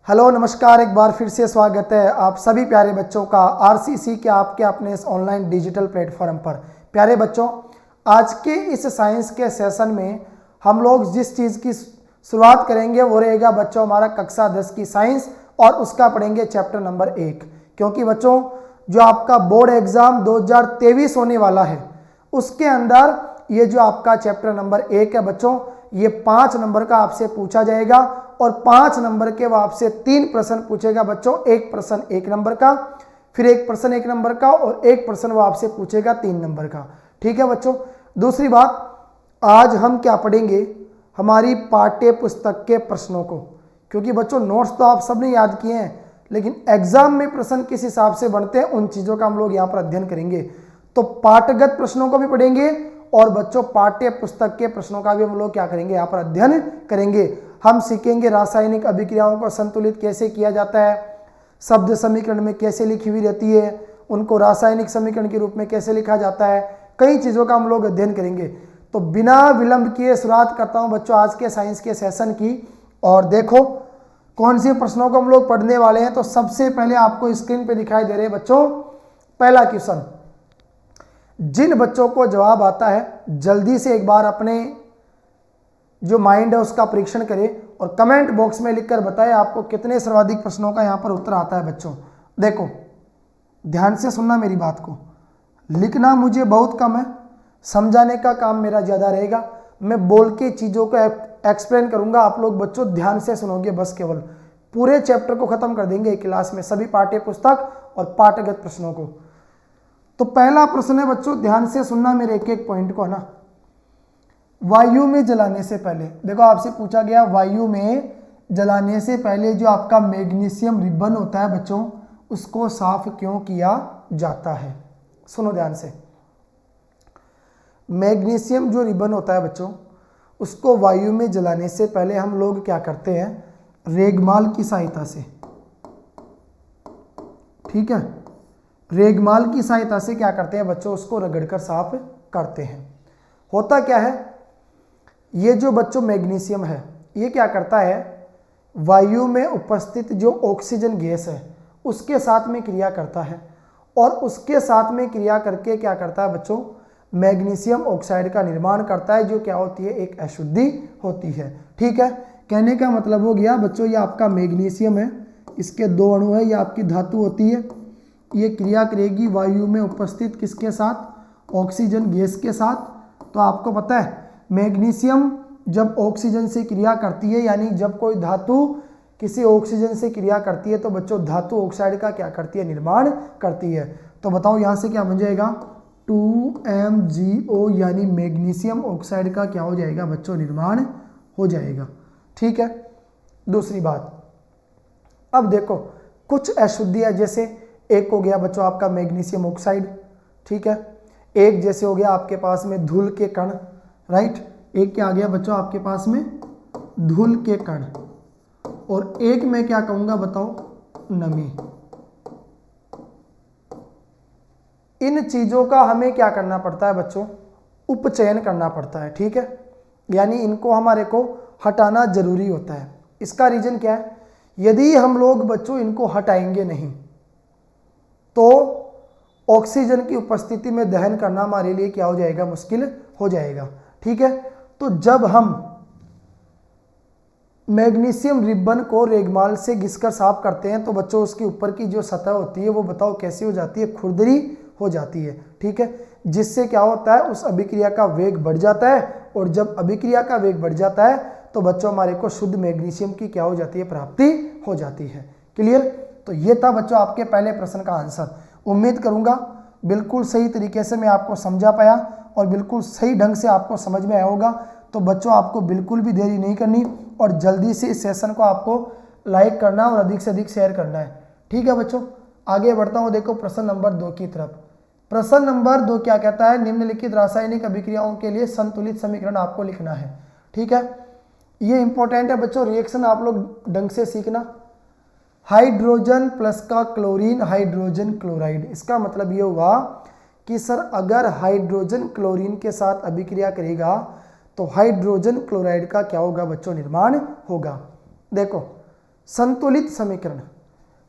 Hello नमस्कार, एक बार फिर से स्वागत है आप सभी प्यारे बच्चों का आरसीसी के आपके अपने इस ऑनलाइन डिजिटल प्लेटफॉर्म पर। प्यारे बच्चों, आज के इस साइंस के सेशन में हम लोग जिस चीज़ की शुरुआत करेंगे वो रहेगा बच्चों हमारा कक्षा 10 की साइंस, और उसका पढ़ेंगे चैप्टर नंबर 1। क्योंकि बच्चों जो आपका बोर्ड एग्जाम 2023 होने वाला है उसके अंदर ये जो आपका चैप्टर नंबर 1 है बच्चों, ये 5 नंबर का आपसे पूछा जाएगा और 5 नंबर के वो आपसे 3 प्रश्न पूछेगा बच्चों। एक प्रश्न 1 नंबर का, फिर एक प्रश्न 1 नंबर का, और एक प्रश्न वो आपसे पूछेगा 3 नंबर का। ठीक है बच्चों। दूसरी बात, आज हम क्या पढ़ेंगे, हमारी पाठ्य पुस्तक के प्रश्नों को। क्योंकि बच्चों नोट्स तो आप सबने याद किए हैं, लेकिन एग्जाम में प्रश्न किस हिसाब से बनते हैं उन चीज़ों का हम लोग यहाँ पर अध्ययन करेंगे। तो पाठगत प्रश्नों को भी पढ़ेंगे और बच्चों पाठ्य पुस्तक के प्रश्नों का भी हम लोग क्या करेंगे, यहाँ पर अध्ययन करेंगे। हम सीखेंगे रासायनिक अभिक्रियाओं को संतुलित कैसे किया जाता है, शब्द समीकरण में कैसे लिखी हुई रहती है, उनको रासायनिक समीकरण के रूप में कैसे लिखा जाता है, कई चीज़ों का हम लोग अध्ययन करेंगे। तो बिना विलंब किए शुरुआत करता हूँ बच्चों आज के साइंस के सेशन की। और देखो कौन से प्रश्नों को हम लोग पढ़ने वाले हैं। तो सबसे पहले आपको स्क्रीन पे दिखाई दे रहे हैं बच्चों पहला क्वेश्चन। जिन बच्चों को जवाब आता है जल्दी से एक बार अपने जो माइंड है उसका परीक्षण करें और कमेंट बॉक्स में लिखकर बताएं आपको कितने सर्वाधिक प्रश्नों का यहाँ पर उत्तर आता है। बच्चों देखो ध्यान से सुनना मेरी बात को, लिखना मुझे बहुत कम है, समझाने का काम मेरा ज़्यादा रहेगा। मैं बोल के चीज़ों को एक्सप्लेन करूँगा, आप लोग बच्चों ध्यान से सुनोगे बस। केवल पूरे चैप्टर को ख़त्म कर देंगे एक क्लास में, सभी पाठ्य पुस्तक और पाठगत प्रश्नों को। तो पहला प्रश्न है बच्चों, ध्यान से सुनना मेरे एक एक पॉइंट को ना। वायु में जलाने से पहले, देखो आपसे पूछा गया वायु में जलाने से पहले जो आपका मैग्नीशियम रिबन होता है बच्चों, उसको साफ क्यों किया जाता है। सुनो ध्यान से, मैग्नीशियम जो रिबन होता है बच्चों, उसको वायु में जलाने से पहले हम लोग क्या करते हैं, रेगमाल की सहायता से। ठीक है, रेगमाल की सहायता से क्या करते हैं बच्चों, उसको रगड़कर साफ करते हैं। होता क्या है, ये जो बच्चों मैग्नीशियम है ये क्या करता है, वायु में उपस्थित जो ऑक्सीजन गैस है उसके साथ में क्रिया करता है, और उसके साथ में क्रिया करके क्या करता है बच्चों, मैग्नीशियम ऑक्साइड का निर्माण करता है, जो क्या होती है, एक अशुद्धि होती है। ठीक है, कहने का मतलब हो गया बच्चों ये आपका मैग्नीशियम है, इसके 2 अणु है, ये आपकी धातु होती है, ये क्रिया करेगी वायु में उपस्थित किसके साथ, ऑक्सीजन गैस के साथ। तो आपको पता है मैग्नीशियम जब ऑक्सीजन से क्रिया करती है, यानी जब कोई धातु किसी ऑक्सीजन से क्रिया करती है तो बच्चों धातु ऑक्साइड का क्या करती है, निर्माण करती है। तो बताओ यहाँ से क्या बन जाएगा, 2MgO, यानी मैग्नीशियम ऑक्साइड का क्या हो जाएगा बच्चों, निर्माण हो जाएगा। ठीक है। दूसरी बात, अब देखो कुछ अशुद्धियाँ, जैसे एक हो गया बच्चों आपका मैग्नीशियम ऑक्साइड, ठीक है, एक जैसे हो गया आपके पास में धूल के कण, राइट, एक क्या आ गया बच्चों आपके पास में धूल के कण, और एक मैं क्या कहूंगा बताओ, नमी। इन चीजों का हमें क्या करना पड़ता है बच्चों, उपचयन करना पड़ता है। ठीक है, यानी इनको हमारे को हटाना जरूरी होता है। इसका रीजन क्या है, यदि हम लोग बच्चों इनको हटाएंगे नहीं तो ऑक्सीजन की उपस्थिति में दहन करना हमारे लिए क्या हो जाएगा, मुश्किल हो जाएगा। ठीक है, तो जब हम मैग्नीशियम रिबन को रेगमाल से घिसकर साफ करते हैं तो बच्चों उसके ऊपर की जो सतह होती है वो बताओ कैसी हो जाती है, खुरदरी हो जाती है। ठीक है, जिससे क्या होता है, उस अभिक्रिया का वेग बढ़ जाता है, और जब अभिक्रिया का वेग बढ़ जाता है तो बच्चों हमारे को शुद्ध मैग्नीशियम की क्या हो जाती है, प्राप्ति हो जाती है। क्लियर। तो ये था बच्चों आपके पहले प्रश्न का आंसर। उम्मीद करूंगा बिल्कुल सही तरीके से मैं आपको समझा पाया और बिल्कुल सही ढंग से आपको समझ में आया होगा। तो बच्चों आपको बिल्कुल भी देरी नहीं करनी और जल्दी से इस सेशन को आपको लाइक करना और अधिक से अधिक शेयर करना है। ठीक है बच्चों, आगे बढ़ता हूँ। देखो प्रश्न नंबर 2 की तरफ। प्रश्न नंबर 2 क्या कहता है, निम्नलिखित रासायनिक अभिक्रियाओं के लिए संतुलित समीकरण आपको लिखना है। ठीक है, ये इंपॉर्टेंट है बच्चों, रिएक्शन आप लोग ढंग से सीखना। हाइड्रोजन प्लस का क्लोरीन हाइड्रोजन क्लोराइड, इसका मतलब ये हुआ कि सर अगर हाइड्रोजन क्लोरीन के साथ अभिक्रिया करेगा तो हाइड्रोजन क्लोराइड का क्या होगा बच्चों, निर्माण होगा। देखो संतुलित समीकरण।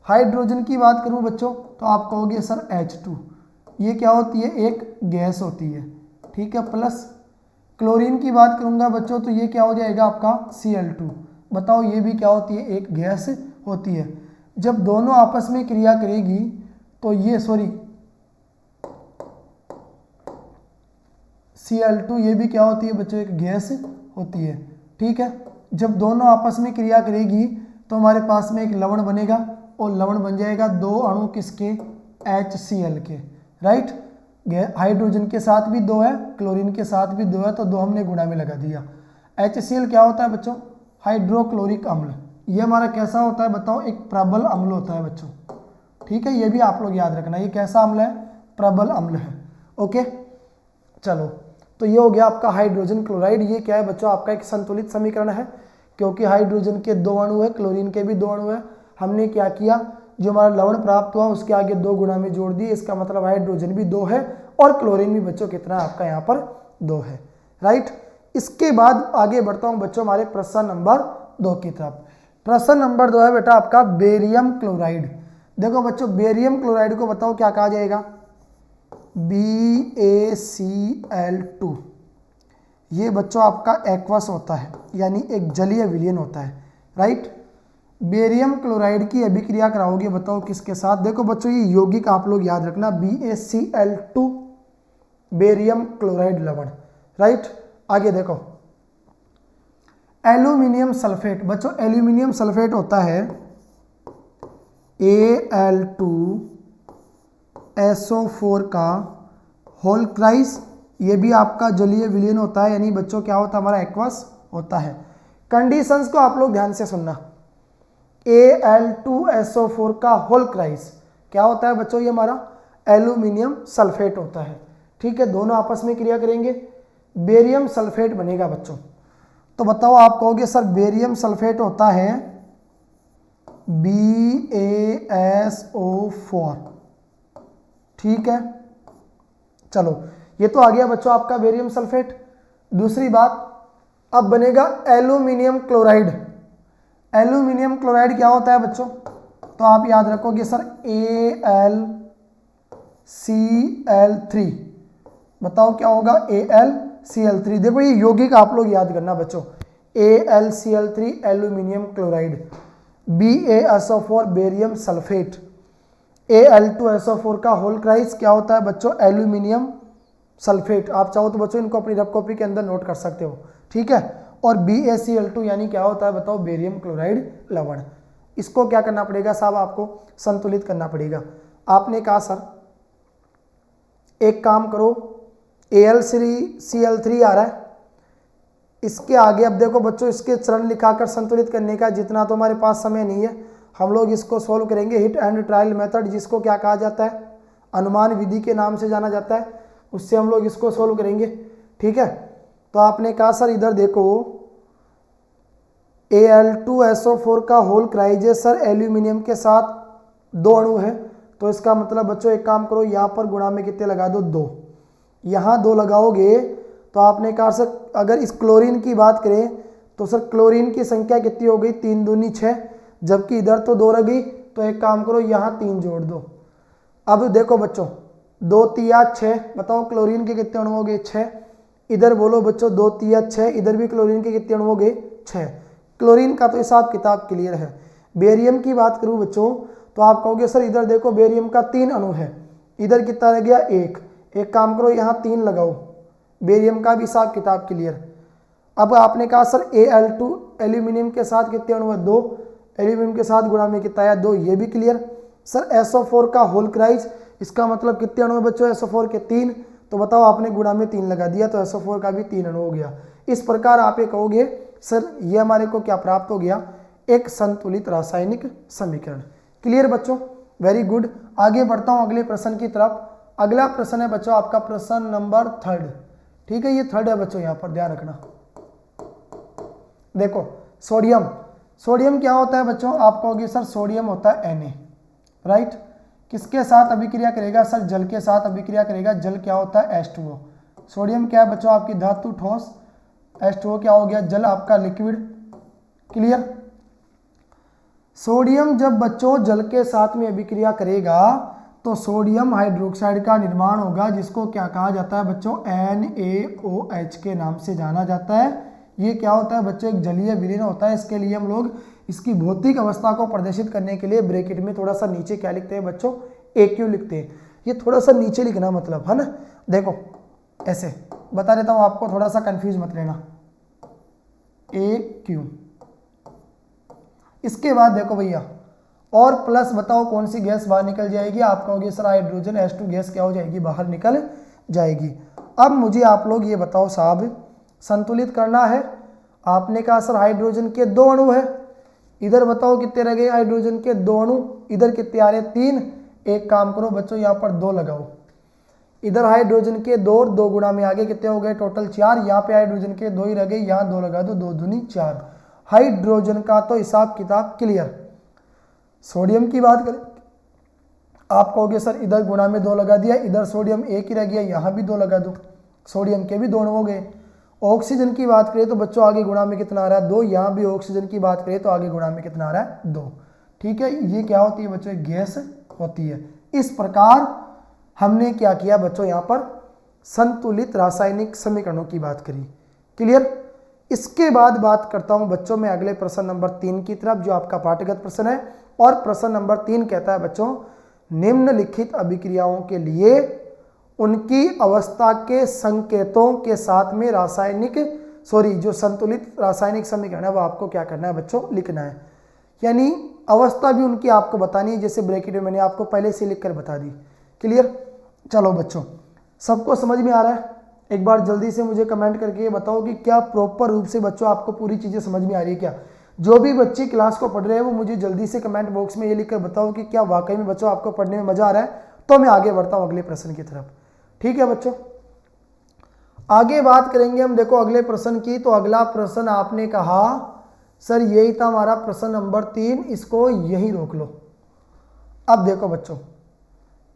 हाइड्रोजन की बात करूं बच्चों तो आप कहोगे सर H2, ये क्या होती है, एक गैस होती है, ठीक है। प्लस क्लोरीन की बात करूंगा बच्चों तो ये क्या हो जाएगा आपका Cl2। बताओ ये भी क्या होती है, एक गैस होती है। जब दोनों आपस में क्रिया करेगी तो ये Cl2 ये भी क्या होती है बच्चों, एक गैस होती है, ठीक है। जब दोनों आपस में क्रिया करेगी तो हमारे पास में एक लवण बनेगा और लवण बन जाएगा दो अणु किसके, HCl के, राइट। हाइड्रोजन के साथ भी दो है, क्लोरीन के साथ भी दो है, तो दो हमने गुणा में लगा दिया। HCl क्या होता है बच्चों, हाइड्रोक्लोरिक अम्ल। ये हमारा कैसा होता है बताओ, एक प्रबल अम्ल होता है बच्चों, ठीक है। ये भी आप लोग याद रखना, ये कैसा अम्ल है, प्रबल अम्ल है, ओके। चलो तो ये हो गया आपका हाइड्रोजन क्लोराइड। ये क्या है बच्चों, आपका एक संतुलित समीकरण है, क्योंकि हाइड्रोजन के दो अणु है, क्लोरीन के भी दो अणु है। हमने क्या किया, जो हमारा लवण प्राप्त हुआ उसके आगे दो गुणा में जोड़ दिए, इसका मतलब हाइड्रोजन भी दो है और क्लोरीन भी बच्चों कितना है आपका यहाँ पर दो है, राइट। इसके बाद आगे बढ़ता हूँ बच्चों हमारे प्रश्न नंबर 2 की तरफ। प्रश्न नंबर 2 है बेटा आपका बेरियम क्लोराइड। देखो बच्चों बेरियम क्लोराइड को बताओ क्या कहा जाएगा, BaCl2। ये बच्चों आपका एक्वस होता है, यानी एक जलीय विलयन होता है, राइट। बेरियम क्लोराइड की अभिक्रिया कराओगे बताओ किसके साथ। देखो बच्चों ये यौगिक आप लोग याद रखना, BaCl2 बेरियम क्लोराइड लवण, राइट। आगे देखो एल्यूमिनियम सल्फेट। बच्चों एल्यूमिनियम सल्फेट होता है Al2SO4 का होल क्राइस। ये भी आपका जलीय विलयन होता है, यानी बच्चों क्या होता है हमारा एक्वस होता है। कंडीशंस को आप लोग ध्यान से सुनना। Al2SO4 का होल क्राइस क्या होता है बच्चों, ये हमारा एल्यूमिनियम सल्फेट होता है, ठीक है। दोनों आपस में क्रिया करेंगे, बेरियम सल्फेट बनेगा बच्चों। तो बताओ आप कहोगे सर बेरियम सल्फेट होता है BaSO4, ठीक है। चलो ये तो आ गया बच्चों आपका बेरियम सल्फेट। दूसरी बात अब बनेगा एल्यूमिनियम क्लोराइड। एल्यूमिनियम क्लोराइड क्या होता है बच्चों, तो आप याद रखोगे सर AlCl3। बताओ क्या होगा, AlCl3। देखो ये यौगिक आप लोग याद करना बच्चों, AlCl3 aluminium chloride, BaSO4 barium sulphate, Al2SO4 का होल क्राइस क्या होता है बच्चों, एल्यूमिनियम सल्फेट। आप चाहो तो बच्चों इनको अपनी रफ कॉपी के अंदर नोट कर सकते हो, ठीक है। और BaCl2 यानी क्या होता है बताओ, बेरियम क्लोराइड लवण। इसको क्या करना पड़ेगा साहब, आपको संतुलित करना पड़ेगा। आपने कहा सर एक काम करो, AlCl3 आ रहा है, इसके आगे अब देखो बच्चों इसके चरण लिखाकर संतुलित करने का जितना तो हमारे पास समय नहीं है। हम लोग इसको सॉल्व करेंगे हिट एंड ट्रायल मेथड, जिसको क्या कहा जाता है, अनुमान विधि के नाम से जाना जाता है, उससे हम लोग इसको सॉल्व करेंगे, ठीक है। तो आपने कहा सर इधर देखो Al2SO4 का होल क्राइज है सर, एल्यूमिनियम के साथ दो अणु है, तो इसका मतलब बच्चों एक काम करो यहाँ पर गुणा में कितने लगा दो, 2। यहाँ 2 लगाओगे तो आपने कहा सर अगर इस क्लोरीन की बात करें तो सर क्लोरीन की संख्या कितनी हो गई, 3 दूनी 6, जबकि इधर तो 2 रह गई, तो एक काम करो यहाँ 3 जोड़ दो। अब देखो बच्चों 2 तिया 6, बताओ क्लोरीन के कितने अणु हो गए, 6। इधर बोलो बच्चों 2 तिया 6, इधर भी क्लोरीन के कितने अणु हो गए, 6। क्लोरीन का तो हिसाब किताब क्लियर है। बेरियम की बात करूँ बच्चों तो आप कहोगे सर इधर देखो बेरियम का 3 अणु है, इधर कितना रह गया, 1। एक काम करो यहाँ 3 लगाओ, बेरियम का भी हिसाब किताब क्लियर। अब आपने कहा सर Al2 एल्यूमिनियम के साथ कितने अणु है, 2, एल्यूमिनियम के साथ गुणा में कितना है, 2, ये भी क्लियर। सर SO4 का होल क्राइज, इसका मतलब कितने अणु है बच्चों, SO4 के 3, तो बताओ आपने गुणा में 3 लगा दिया तो SO4 का भी 3 अणु हो गया। इस प्रकार आप ये कहोगे सर ये हमारे को क्या प्राप्त हो गया, एक संतुलित रासायनिक समीकरण। क्लियर बच्चों, वेरी गुड। आगे बढ़ता हूँ अगले प्रश्न की तरफ। अगला प्रश्न है बच्चों आपका प्रश्न नंबर 3, ठीक है। ये 3 है बच्चों, यहाँ पर ध्यान रखना। देखो सोडियम, सोडियम क्या होता है बच्चों, आप कहोगे सर सोडियम होता है Na, राइट। किसके साथ अभिक्रिया करेगा सर, जल के साथ अभिक्रिया करेगा। जल क्या होता है, H2O। सोडियम क्या है बच्चों, आपकी धातु ठोस, H2O क्या हो गया, जल आपका लिक्विड। क्लियर। सोडियम जब बच्चों जल के साथ में अभिक्रिया करेगा तो सोडियम हाइड्रोक्साइड का निर्माण होगा, जिसको क्या कहा जाता है बच्चों, NaOH के नाम से जाना जाता है। ये क्या होता है बच्चों, एक जलीय विलीन होता है। इसके लिए हम लोग इसकी भौतिक अवस्था को प्रदर्शित करने के लिए ब्रैकेट में थोड़ा सा नीचे क्या लिखते हैं बच्चों, AQ लिखते हैं। ये थोड़ा सा नीचे लिखना मतलब है ना, देखो ऐसे बता देता हूँ आपको, थोड़ा सा कंफ्यूज मत लेना, AQ। इसके बाद देखो भैया, और प्लस बताओ कौन सी गैस बाहर निकल जाएगी, आप कहोगे सर हाइड्रोजन H2 गैस क्या हो जाएगी, बाहर निकल जाएगी। अब मुझे आप लोग ये बताओ साहब, संतुलित करना है। आपने कहा सर हाइड्रोजन के 2 अणु है, इधर बताओ कितने रह गए हाइड्रोजन के 2 अणु, इधर कितने आ रहे 3। एक काम करो बच्चों, यहाँ पर 2 लगाओ, इधर हाइड्रोजन के 2 और 2 गुणा में आगे कितने हो गए टोटल 4। यहाँ पे हाइड्रोजन के 2 ही रह गए, यहाँ 2 लगा दो, 2 दूनी 4। हाइड्रोजन का तो हिसाब किताब क्लियर। सोडियम की बात करें, आप कहोगे सर इधर गुणा में 2 लगा दिया, इधर सोडियम 1 ही रह गया, यहाँ भी 2 लगा दो, सोडियम के भी 2 हो गए। ऑक्सीजन की बात करें तो बच्चों आगे गुणा में कितना आ रहा है 2, यहाँ भी ऑक्सीजन की बात करें तो आगे गुणा में कितना आ रहा है 2। ठीक है, ये क्या होती है बच्चों, गैस होती है। इस प्रकार हमने क्या किया बच्चों, यहाँ पर संतुलित रासायनिक समीकरणों की बात करी। क्लियर। इसके बाद बात करता हूं बच्चों मैं अगले प्रश्न नंबर 3 की तरफ, जो आपका पाठ्यगत प्रश्न है। और प्रश्न नंबर 3 कहता है बच्चों, निम्नलिखित अभिक्रियाओं के लिए उनकी अवस्था के संकेतों के साथ में जो संतुलित रासायनिक समीकरण है वो आपको क्या करना है बच्चों, लिखना है। यानी अवस्था भी उनकी आपको बतानी है, जैसे ब्रैकेट में मैंने आपको पहले से लिखकर बता दी। क्लियर। चलो बच्चों, सबको समझ में आ रहा है? एक बार जल्दी से मुझे कमेंट करके ये बताओ कि क्या प्रॉपर रूप से बच्चों आपको पूरी चीज़ें समझ में आ रही है क्या। जो भी बच्चे क्लास को पढ़ रहे हैं वो मुझे जल्दी से कमेंट बॉक्स में ये लिखकर बताओ कि क्या वाकई में बच्चों आपको पढ़ने में मजा आ रहा है। तो मैं आगे बढ़ता हूँ अगले प्रश्न की तरफ। ठीक है बच्चों, आगे बात करेंगे हम देखो अगले प्रश्न की। तो अगला प्रश्न आपने कहा सर यही था हमारा प्रश्न नंबर 3, इसको यही रोक लो। अब देखो बच्चों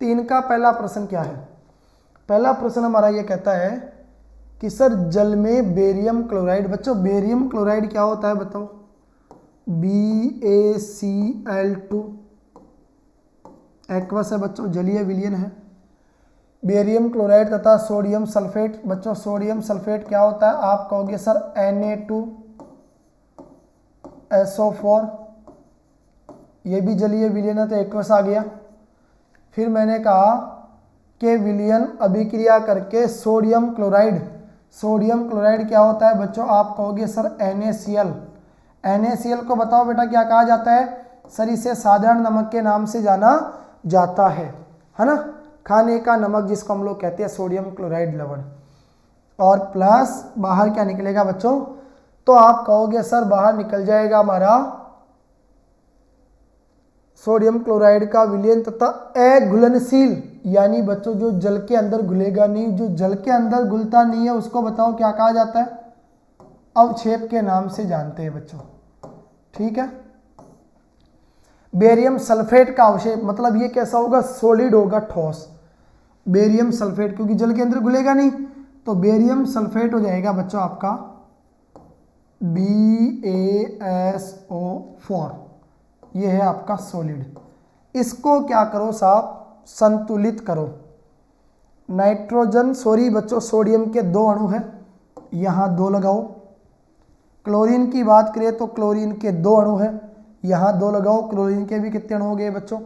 3 का पहला प्रश्न क्या है। पहला प्रश्न हमारा ये कहता है कि सर जल में बेरियम क्लोराइड, बच्चों बेरियम क्लोराइड क्या होता है बताओ, BaCl2 एक्वस है बच्चों, जलीय विलयन है। बेरियम क्लोराइड तथा सोडियम सल्फेट, बच्चों सोडियम सल्फेट क्या होता है, आप कहोगे सर Na2SO4, ये भी जलीय विलयन है तो एक्वस आ गया। फिर मैंने कहा कि विलयन अभिक्रिया करके सोडियम क्लोराइड क्या होता है बच्चों, आप कहोगे सर NaCl। NaCl को बताओ बेटा क्या कहा जाता है, सर इसे साधारण नमक के नाम से जाना जाता है ना, खाने का नमक जिसको हम लोग कहते हैं सोडियम क्लोराइड लवण। और प्लस बाहर क्या निकलेगा बच्चों, तो आप कहोगे सर बाहर निकल जाएगा हमारा सोडियम क्लोराइड का विलयन तथा अघुलनशील, यानी बच्चों जो जल के अंदर घुलेगा नहीं, जो जल के अंदर घुलता नहीं है उसको बताओ क्या कहा जाता है, अवक्षेप के नाम से जानते हैं बच्चों। ठीक है। बेरियम सल्फेट का अवक्षेप मतलब ये कैसा होगा, सॉलिड होगा, ठोस। बेरियम सल्फेट क्योंकि जल के अंदर घुलेगा नहीं, तो बेरियम सल्फेट हो जाएगा बच्चों आपका BaSO4, ये है आपका सॉलिड। इसको क्या करो साहब, संतुलित करो। नाइट्रोजन बच्चों सोडियम के 2 अणु हैं, यहाँ 2 लगाओ। क्लोरीन की बात करें तो क्लोरीन के 2 अणु हैं, यहाँ 2 लगाओ। क्लोरीन के भी कितने अणु हो गए बच्चों,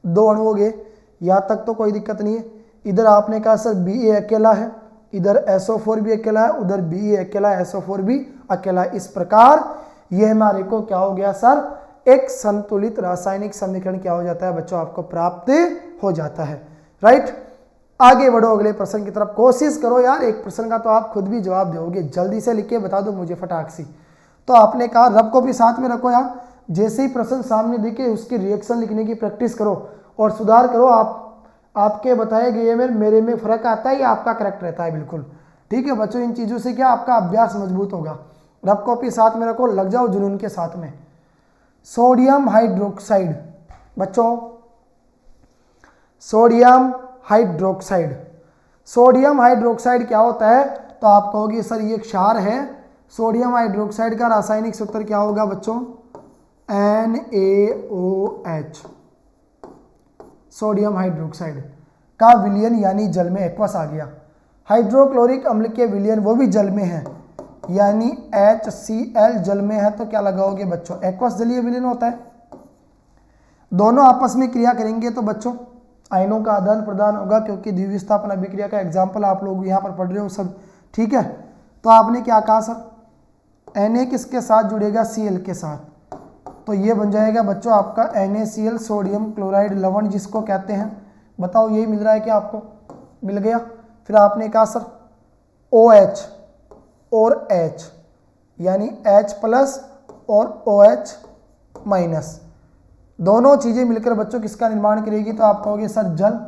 2 अणु हो गए। यहाँ तक तो कोई दिक्कत नहीं है। इधर आपने कहा सर Ba अकेला है, इधर SO4 भी अकेला है, उधर Ba अकेला है, SO4 भी अकेला है। इस प्रकार ये हमारे को क्या हो गया सर, एक संतुलित रासायनिक समीकरण क्या हो जाता है बच्चों, आपको प्राप्त हो जाता है। राइट। आगे बढ़ो अगले प्रश्न की तरफ। कोशिश करो यार, एक प्रश्न का तो आप खुद भी जवाब दोगे, जल्दी से लिख के बता दो मुझे फटाक सी। तो आपने कहा रब को भी साथ में रखो यार, जैसे ही प्रश्न सामने दिखे उसकी रिएक्शन लिखने की प्रैक्टिस करो और सुधार करो। आपके बताए गए में मेरे में फर्क आता है या आपका करेक्ट रहता है, बिल्कुल ठीक है बच्चों। इन चीज़ों से क्या आपका अभ्यास मजबूत होगा। रब कॉपी साथ में रखो, लग जाओ जुनून के साथ में। सोडियम हाइड्रोक्साइड बच्चों, सोडियम हाइड्रोक्साइड क्या होता है, तो आप कहोगे सर ये क्षार है। सोडियम हाइड्रोक्साइड का रासायनिक सूत्र क्या होगा बच्चों, NaOH सोडियम हाइड्रोक्साइड का विलयन यानी जल में एक्वस आ गया। हाइड्रोक्लोरिक अम्ल के विलयन वो भी जल में है यानी HCl जल में है, तो क्या लगाओगे बच्चों, एक्वस जलीय विलयन होता है। दोनों आपस में क्रिया करेंगे तो बच्चों आयनों का आदान प्रदान होगा, क्योंकि द्विविस्थापन अभिक्रिया का एग्जाम्पल आप लोग यहाँ पर पढ़ रहे हो सब, ठीक है। तो आपने क्या कहा सर, Na किसके साथ जुड़ेगा, Cl के साथ, तो ये बन जाएगा बच्चों आपका NaCl सोडियम क्लोराइड लवण जिसको कहते हैं। बताओ यही मिल रहा है क्या आपको, मिल गया। फिर आपने कहा सर OH और H यानी H प्लस और OH माइनस, दोनों चीज़ें मिलकर बच्चों किसका निर्माण करेगी, तो आप कहोगे सर जल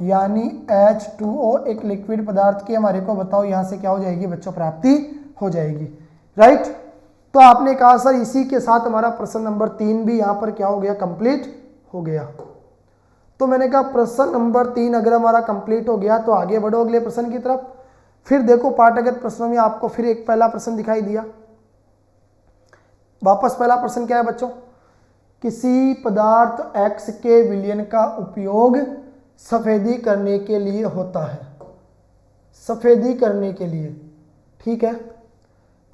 यानी H2O एक लिक्विड पदार्थ की हमारे को बताओ यहाँ से क्या हो जाएगी बच्चों, प्राप्ति हो जाएगी, राइट। तो आपने कहा सर इसी के साथ हमारा प्रश्न नंबर 3 भी यहाँ पर क्या हो गया, कंप्लीट हो गया। तो मैंने कहा प्रश्न नंबर 3 अगर हमारा कंप्लीट हो गया तो आगे बढ़ो अगले प्रश्न की तरफ। फिर देखो पाठगत प्रश्नों में आपको फिर एक पहला प्रश्न दिखाई दिया। वापस पहला प्रश्न क्या है बच्चों, किसी पदार्थ X के विलयन का उपयोग सफेदी करने के लिए होता है, सफेदी करने के लिए, ठीक है।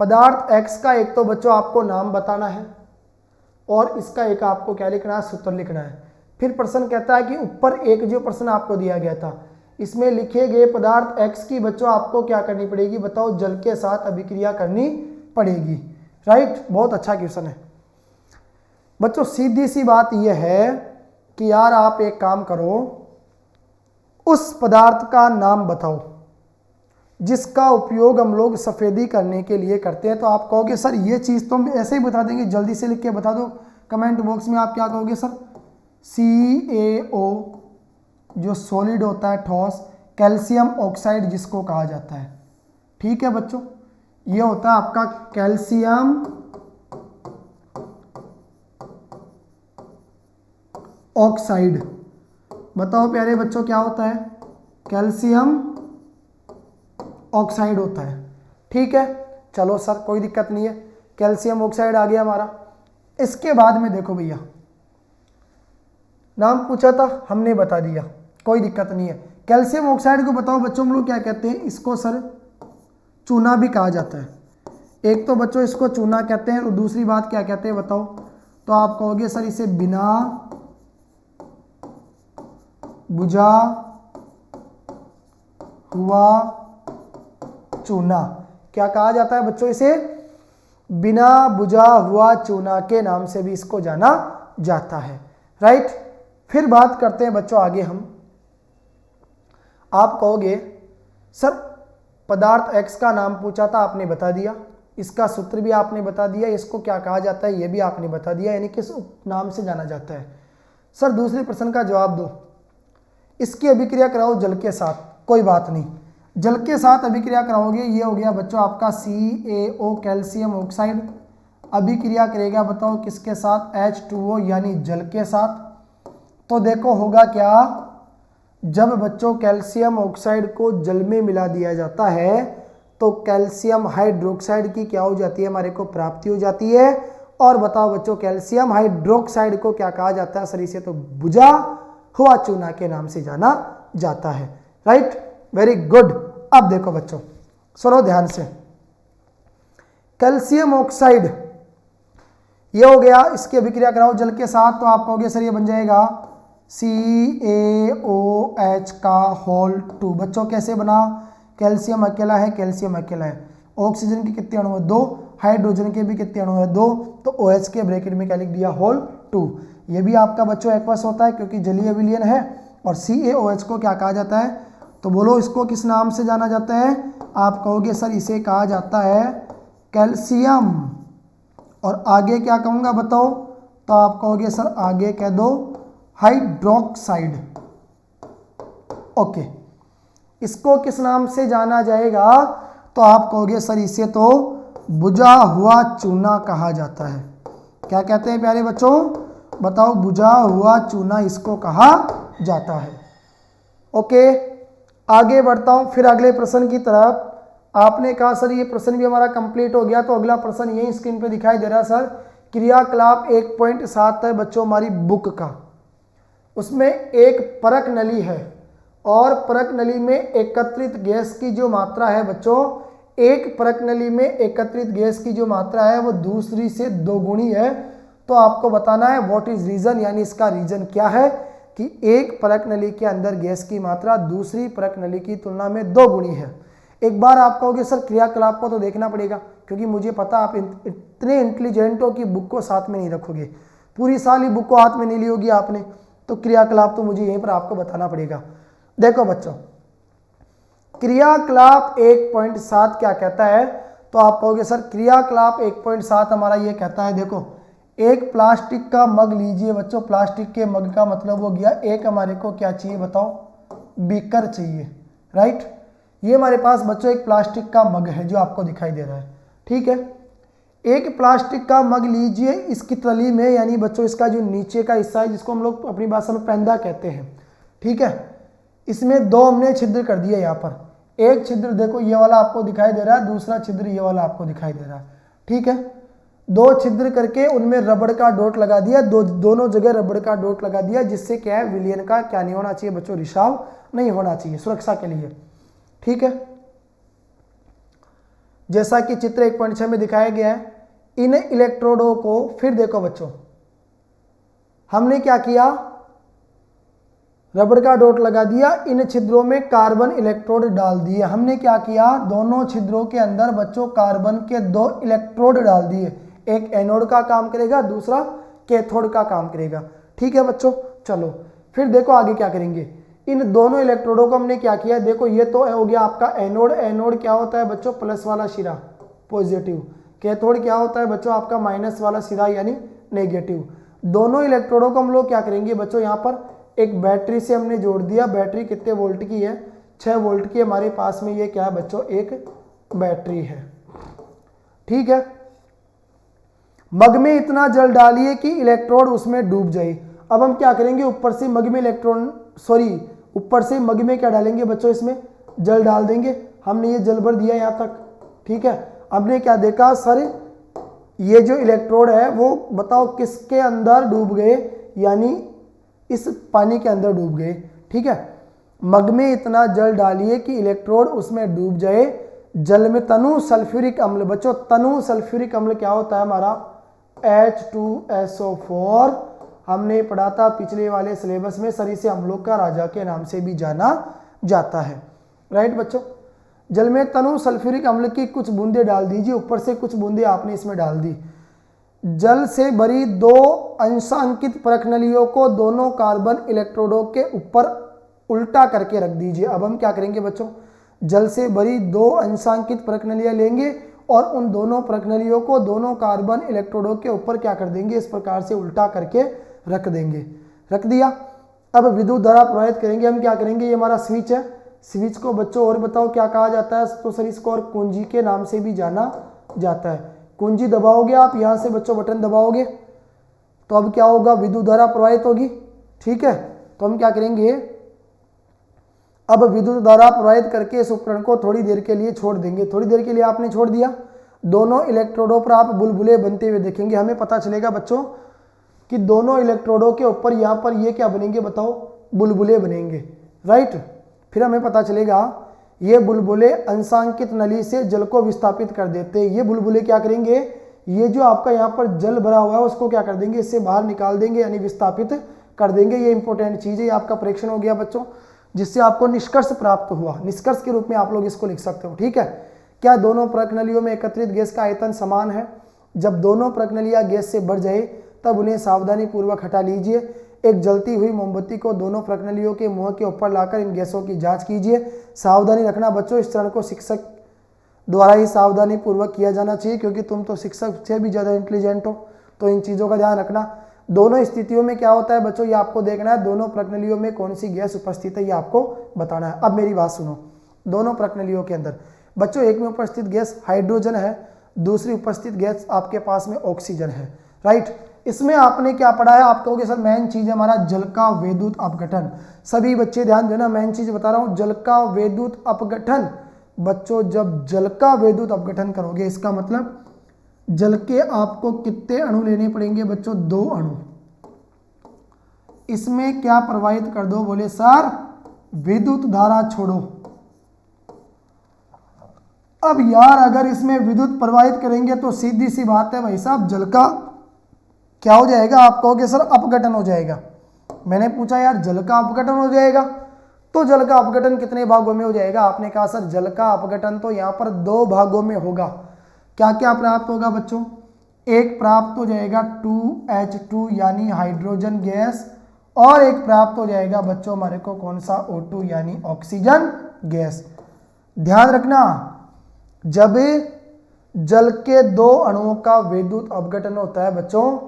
पदार्थ X का एक तो बच्चों आपको नाम बताना है और इसका एक आपको क्या लिखना है, सूत्र लिखना है। फिर प्रश्न कहता है कि ऊपर एक जो प्रश्न आपको दिया गया था इसमें लिखे गए पदार्थ X की बच्चों आपको क्या करनी पड़ेगी, बताओ जल के साथ अभिक्रिया करनी पड़ेगी, राइट। बहुत अच्छा क्वेश्चन है बच्चों। सीधी सी बात यह है कि यार आप एक काम करो, उस पदार्थ का नाम बताओ जिसका उपयोग हम लोग सफ़ेदी करने के लिए करते हैं। तो आप कहोगे सर ये चीज़ तो हम ऐसे ही बता देंगे, जल्दी से लिख के बता दो कमेंट बॉक्स में। आप क्या कहोगे सर, CaO जो सॉलिड होता है ठोस, कैल्शियम ऑक्साइड जिसको कहा जाता है, ठीक है बच्चों। ये होता है आपका कैल्शियम ऑक्साइड। बताओ प्यारे बच्चों क्या होता है, कैल्शियम ऑक्साइड होता है, ठीक है। चलो सर कोई दिक्कत नहीं है, कैल्शियम ऑक्साइड आ गया हमारा। इसके बाद में देखो भैया नाम पूछा था हमने बता दिया, कोई दिक्कत नहीं है। कैल्शियम ऑक्साइड को बताओ बच्चों हम लोग क्या कहते हैं, इसको सर चूना भी कहा जाता है। एक तो बच्चों इसको चूना कहते हैं और दूसरी बात क्या कहते हैं बताओ, तो आप कहोगे सर इसे बिना बुझा हुआ चूना, क्या कहा जाता है बच्चों, इसे बिना बुझा हुआ चूना के नाम से भी इसको जाना जाता है, राइट। फिर बात करते हैं बच्चों आगे हम। आप कहोगे सर पदार्थ X का नाम पूछा था, आपने बता दिया, इसका सूत्र भी आपने बता दिया, इसको क्या कहा जाता है ये भी आपने बता दिया, यानी किस नाम से जाना जाता है। सर दूसरे प्रश्न का जवाब दो, इसकी अभिक्रिया कराओ जल के साथ, कोई बात नहीं, जल के साथ अभिक्रिया कराओगे। ये हो गया बच्चों आपका CaO कैल्शियम ऑक्साइड, अभिक्रिया करेगा बताओ किसके साथ, H2O यानी जल के साथ। तो देखो होगा क्या, जब बच्चों कैल्शियम ऑक्साइड को जल में मिला दिया जाता है तो कैल्शियम हाइड्रोक्साइड की क्या हो जाती है, हमारे को प्राप्ति हो जाती है। और बताओ बच्चों कैल्शियम हाइड्रोक्साइड को क्या कहा जाता है, सर इसे तो बुझा हुआ चूना के नाम से जाना जाता है, राइट, वेरी गुड। अब देखो बच्चों सुनो ध्यान से, कैल्शियम ऑक्साइड ये हो गया, इसकी अभिक्रिया कराओ जल के साथ, तो आप कहोगे सर ये बन जाएगा CaOH का होल 2। बच्चों कैसे बना, कैल्शियम अकेला है, कैल्शियम अकेला है, ऑक्सीजन के कितने अणु है 2, हाइड्रोजन के भी कितने अणु है 2, तो OH के ब्रैकेट में क्या लिख दिया, होल 2। ये भी आपका बच्चों एक्वस होता है क्योंकि जलीय विलयन है। और CaOH को क्या कहा जाता है, तो बोलो इसको किस नाम से जाना जाता है, आप कहोगे सर इसे कहा जाता है कैल्शियम। और आगे क्या कहूँगा बताओ, तो आप कहोगे सर आगे कह दो हाइड्रोक्साइड, ओके। इसको किस नाम से जाना जाएगा, तो आप कहोगे सर इसे तो बुझा हुआ चूना कहा जाता है। क्या कहते हैं प्यारे बच्चों, बताओ, बुझा हुआ चूना इसको कहा जाता है, ओके। आगे बढ़ता हूं फिर अगले प्रश्न की तरफ। आपने कहा सर ये प्रश्न भी हमारा कंप्लीट हो गया, तो अगला प्रश्न यही स्क्रीन पे दिखाई दे रहा है सर, क्रियाकलाप 1.7 है बच्चों हमारी बुक का। उसमें एक परक नली है और परक नली में एकत्रित गैस की जो मात्रा है बच्चों, एक परक नली में एकत्रित गैस की जो मात्रा है वो दूसरी से दोगुनी है। तो आपको बताना है व्हाट इज रीजन, यानी इसका रीजन क्या है कि एक परक नली के अंदर गैस की मात्रा दूसरी परक नली की तुलना में दोगुनी है। एक बार आप कहोगे सर क्रियाकलाप को तो देखना पड़ेगा, क्योंकि मुझे पता आप इतने इंटेलिजेंट हो कि बुक को साथ में नहीं रखोगे, पूरी साल ही बुक को हाथ में नहीं ली होगी आपने, तो क्रियाकलाप तो मुझे यहीं पर आपको बताना पड़ेगा। देखो बच्चों, क्रियाकलाप 1.7 क्या कहता है, तो आप कहोगे सर क्रियाकलाप 1.7 हमारा ये कहता है, देखो एक प्लास्टिक का मग लीजिए बच्चों, प्लास्टिक के मग का मतलब हो गया एक हमारे को क्या चाहिए बताओ, बीकर चाहिए, राइट। ये हमारे पास बच्चों एक प्लास्टिक का मग है जो आपको दिखाई दे रहा है, ठीक है। एक प्लास्टिक का मग लीजिए, इसकी तली में यानी बच्चों इसका जो नीचे का हिस्सा है जिसको हम लोग अपनी भाषा में पैंदा कहते हैं, ठीक है, इसमें दो हमने छिद्र कर दिया। यहाँ पर एक छिद्र देखो ये वाला आपको दिखाई दे रहा है, दूसरा छिद्र ये वाला आपको दिखाई दे रहा है, ठीक है। दो छिद्र करके उनमें रबड़ का डॉट लगा दिया, दोनों जगह रबड़ का डॉट लगा दिया, जिससे क्या है विलयन का क्या नहीं होना चाहिए बच्चों, रिसाव नहीं होना चाहिए, सुरक्षा के लिए, ठीक है। जैसा कि चित्र 1.6 में दिखाया गया है, इन इलेक्ट्रोडों को फिर देखो बच्चों, हमने क्या किया, रबड़ का डॉट लगा दिया, इन छिद्रों में कार्बन इलेक्ट्रोड डाल दिए। हमने क्या किया, दोनों छिद्रों के अंदर बच्चों कार्बन के 2 इलेक्ट्रोड डाल दिए, एक एनोड का काम करेगा, दूसरा कैथोड का काम करेगा, ठीक है बच्चों। चलो फिर देखो आगे क्या करेंगे, इन दोनों इलेक्ट्रोडों को हमने क्या किया, देखो ये तो हो गया आपका एनोड। एनोड क्या होता है बच्चों, प्लस वाला सिरा पॉजिटिव, कैथोड क्या होता है बच्चों आपका माइनस वाला सिरा यानी नेगेटिव। दोनों इलेक्ट्रोडों को हम लोग क्या करेंगे बच्चों, यहाँ पर एक बैटरी से हमने जोड़ दिया। बैटरी कितने वोल्ट की है, 6 वोल्ट की हमारे पास में, ये क्या है बच्चों, एक बैटरी है, ठीक है। मग में इतना जल डालिए कि इलेक्ट्रोड उसमें डूब जाए। अब हम क्या करेंगे, ऊपर से मग में ऊपर से मग में क्या डालेंगे बच्चों, इसमें जल डाल देंगे। हमने ये जल भर दिया यहाँ तक, ठीक है। हमने क्या देखा सर, ये जो इलेक्ट्रोड है वो बताओ किसके अंदर डूब गए, यानी इस पानी के अंदर डूब गए, ठीक है। मग में इतना जल डालिए कि इलेक्ट्रोड उसमें डूब जाए। जल में तनु सल्फ्यूरिक अम्ल, बच्चों तनु सल्फ्यूरिक अम्ल क्या होता है हमारा, H2SO4, हमने पढ़ा था पिछले वाले सिलेबस में, सरीसे अम्लों का राजा के नाम से भी जाना जाता है, राइट बच्चों। जल में तनु सल्फ्यूरिक अम्ल की कुछ बूंदे डाल दीजिए, ऊपर से कुछ बूंदे आपने इसमें डाल दी। जल से भरी 2 अंशांकित परख नलियों को दोनों कार्बन इलेक्ट्रोडों के ऊपर उल्टा करके रख दीजिए। अब हम क्या करेंगे बच्चों, जल से भरी 2 अंशांकित परख नलियां लेंगे और उन दोनों परख नलियों को दोनों कार्बन इलेक्ट्रोडों के ऊपर क्या कर देंगे, इस प्रकार से उल्टा करके रख देंगे। रख दिया। अब विद्युत धारा प्रवाहित करेंगे। हम क्या करेंगे, ये हमारा स्विच है, स्विच को बच्चों और बताओ क्या कहा जाता है, तो सर इसको और कुंजी के नाम से भी जाना जाता है। कुंजी दबाओगे आप, यहाँ से बच्चों बटन दबाओगे तो अब क्या होगा, विद्युत धारा प्रवाहित होगी, ठीक है। तो हम क्या करेंगे, अब विद्युत धारा प्रवाहित करके इस उपकरण को थोड़ी देर के लिए छोड़ देंगे। थोड़ी देर के लिए आपने छोड़ दिया, दोनों इलेक्ट्रोडों पर आप बुलबुले बनते हुए देखेंगे। हमें पता चलेगा बच्चों कि दोनों इलेक्ट्रोडों के ऊपर यहाँ पर ये क्या बनेंगे बताओ, बुलबुले बनेंगे, राइट। फिर हमें पता चलेगा ये बुलबुले अंशांकित नली से जल को विस्थापित कर देते हैं। ये बुलबुले क्या करेंगे, ये जो आपका यहाँ पर जल भरा हुआ है उसको क्या कर देंगे, इससे बाहर निकाल देंगे, यानी विस्थापित कर देंगे। ये इंपॉर्टेंट चीज़ है, ये आपका परीक्षण हो गया बच्चों, जिससे आपको निष्कर्ष प्राप्त हुआ। निष्कर्ष के रूप में आप लोग इसको लिख सकते हो, ठीक है। क्या दोनों परख नलियों में एकत्रित गैस का आयतन समान है? जब दोनों परख नलियाँ गैस से भर जाए तब उन्हें सावधानी पूर्वक हटा लीजिए। एक जलती हुई मोमबत्ती को दोनों परख नलियों के मुंह के ऊपर लाकर इन गैसों की जांच कीजिए। सावधानी रखना बच्चों, इस चरण को शिक्षक द्वारा ही सावधानी पूर्वक किया जाना चाहिए, क्योंकि तुम तो शिक्षक से भी ज़्यादा इंटेलिजेंट हो, तो इन चीज़ों का ध्यान रखना। दोनों स्थितियों में क्या होता है बच्चों, ये आपको देखना है, दोनों परख नलियों में कौन सी गैस उपस्थित है ये आपको बताना है। अब मेरी बात सुनो, दोनों परख नलियों के अंदर बच्चों एक में उपस्थित गैस हाइड्रोजन है, दूसरी उपस्थित गैस आपके पास में ऑक्सीजन है, राइट। इसमें आपने क्या पढ़ा है, आप कहोगे सर मेन चीज है हमारा जल का वैद्युत अपघटन। सभी बच्चे ध्यान देना, मेन चीज बता रहा हूं, जल का वैद्युत अपघटन। बच्चों जब जल का वैद्युत अपघटन करोगे, इसका मतलब जल के आपको कितने अणु लेने पड़ेंगे बच्चों? 2 अणु। इसमें क्या प्रवाहित कर दो? बोले सर विद्युत धारा छोड़ो। अब यार अगर इसमें विद्युत प्रवाहित करेंगे तो सीधी सी बात है भाई साहब, जल का क्या हो जाएगा? आप कहोगे सर अपघटन हो जाएगा। मैंने पूछा यार जल का अपघटन हो जाएगा, तो जल का अपघटन कितने भागों में हो जाएगा? आपने कहा सर जल का अपघटन तो यहाँ पर 2 भागों में होगा। क्या क्या प्राप्त होगा बच्चों? एक प्राप्त हो जाएगा 2H2 यानी हाइड्रोजन गैस, और एक प्राप्त हो जाएगा बच्चों हमारे को कौन सा? O2 यानी ऑक्सीजन गैस। ध्यान रखना, जब जल के 2 अणुओं का विद्युत अपघटन होता है बच्चों,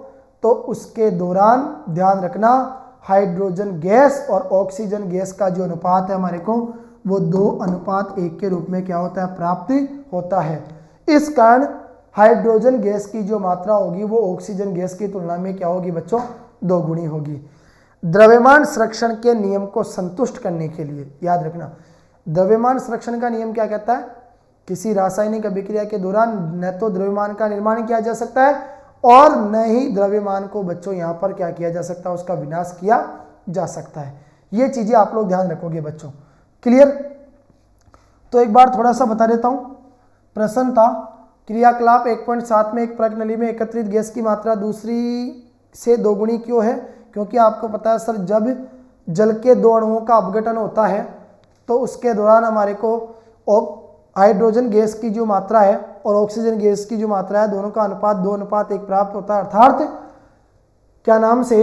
तो उसके दौरान ध्यान रखना हाइड्रोजन गैस और ऑक्सीजन गैस का जो अनुपात है हमारे को, वो 2:1 के रूप में क्या होता है? प्राप्त होता है। इस कारण हाइड्रोजन गैस की जो मात्रा होगी वो ऑक्सीजन गैस की तुलना में क्या होगी बच्चों? 2 गुनी होगी। द्रव्यमान संरक्षण के नियम को संतुष्ट करने के लिए याद रखना, द्रव्यमान संरक्षण का नियम क्या कहता है? किसी रासायनिक अभिक्रिया के दौरान न तो द्रव्यमान का निर्माण किया जा सकता है और न ही द्रव्यमान को बच्चों यहाँ पर क्या किया जा सकता है? उसका विनाश किया जा सकता है। ये चीजें आप लोग ध्यान रखोगे बच्चों। क्लियर? तो एक बार थोड़ा सा बता देता हूं। प्रश्न था क्रियाकलाप 1.7 में एक प्रणाली में एकत्रित गैस की मात्रा दूसरी से 2 गुनी क्यों है? क्योंकि आपको पता है सर जब जल के 2 अणुओं का अपघटन होता है तो उसके दौरान हमारे को हाइड्रोजन गैस की जो मात्रा है और ऑक्सीजन गैस की जो मात्रा है, दोनों का अनुपात 2:1 प्राप्त होता है। अर्थात क्या नाम से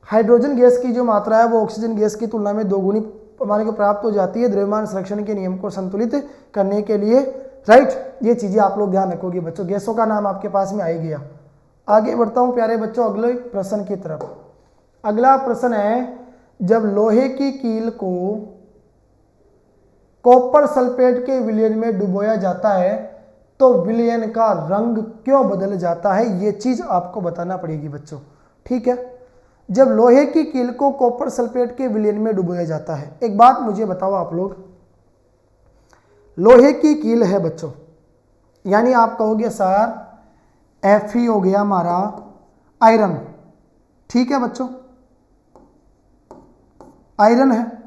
हाइड्रोजन गैस की जो मात्रा है वो ऑक्सीजन गैस की तुलना में 2 गुनी हमारे को प्राप्त हो जाती है द्रव्यमान संरक्षण के नियम को संतुलित करने के लिए। राइट, ये चीजें आप लोग ध्यान रखोगे बच्चों। गैसों का नाम आपके पास में आ ही गया। आगे बढ़ता हूं प्यारे बच्चों अगले प्रश्न की तरफ। अगला प्रश्न है, जब लोहे की कील को कॉपर सल्फेट के विलयन में डुबोया जाता है तो विलयन का रंग क्यों बदल जाता है? ये चीज आपको बताना पड़ेगी बच्चों। ठीक है, जब लोहे की कील को कॉपर सल्फेट के विलयन में डुबोया जाता है, एक बात मुझे बताओ आप लोग, लोहे की कील है बच्चों, यानी आप कहोगे सर Fe हो गया हमारा आयरन। ठीक है बच्चों, आयरन है।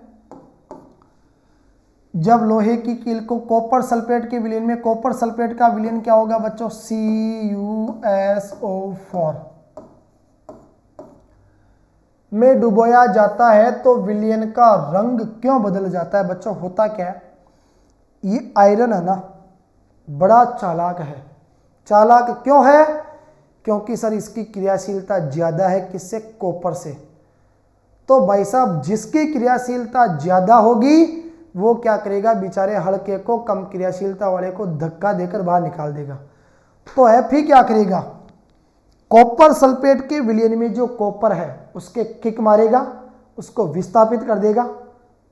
जब लोहे की कील को कॉपर सल्फेट के विलयन में, कॉपर सल्फेट का विलयन क्या होगा बच्चों? CuSO4 में डुबोया जाता है तो विलयन का रंग क्यों बदल जाता है बच्चों? होता क्या है, ये आयरन है ना, बड़ा चालाक है। चालाक क्यों है? क्योंकि सर इसकी क्रियाशीलता ज्यादा है। किससे? कॉपर से। तो भाई साहब जिसकी क्रियाशीलता ज्यादा होगी वो क्या करेगा? बेचारे हल्के को, कम क्रियाशीलता वाले को धक्का देकर बाहर निकाल देगा। तो Fe क्या करेगा? कॉपर सल्फेट के विलयन में जो कॉपर है उसके किक मारेगा, उसको विस्थापित कर देगा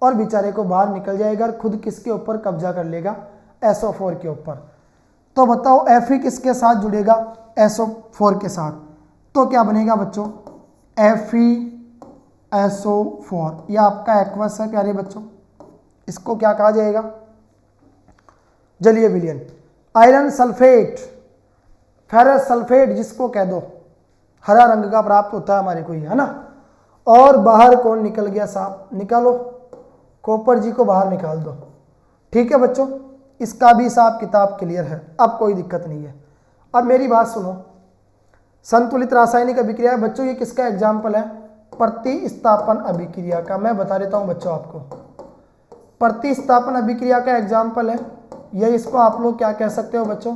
और बेचारे को बाहर निकल जाएगा और खुद किसके ऊपर कब्जा कर लेगा? SO4 के ऊपर। तो बताओ Fe किसके साथ जुड़ेगा? SO4 के साथ। तो क्या बनेगा बच्चों? FeSO4। यह आपका एक्वस है प्यारे बच्चों। इसको क्या कहा जाएगा? जलीय विलयन। आयरन सल्फेट, फेरस सल्फेट जिसको कह दो, हरा रंग का प्राप्त होता है हमारे को, है ना। और बाहर कौन निकल गया साहब? निकालो, कॉपर जी को बाहर निकाल दो। ठीक है बच्चों, इसका भी हिसाब किताब क्लियर है, अब कोई दिक्कत नहीं है। अब मेरी बात सुनो, संतुलित रासायनिक अभिक्रिया बच्चों, ये किसका एग्जाम्पल है? प्रतिस्थापन अभिक्रिया का। मैं बता देता हूं बच्चों आपको, प्रतिस्थापन अभिक्रिया का एग्जाम्पल है ये। इसको आप लोग क्या कह सकते हो बच्चों?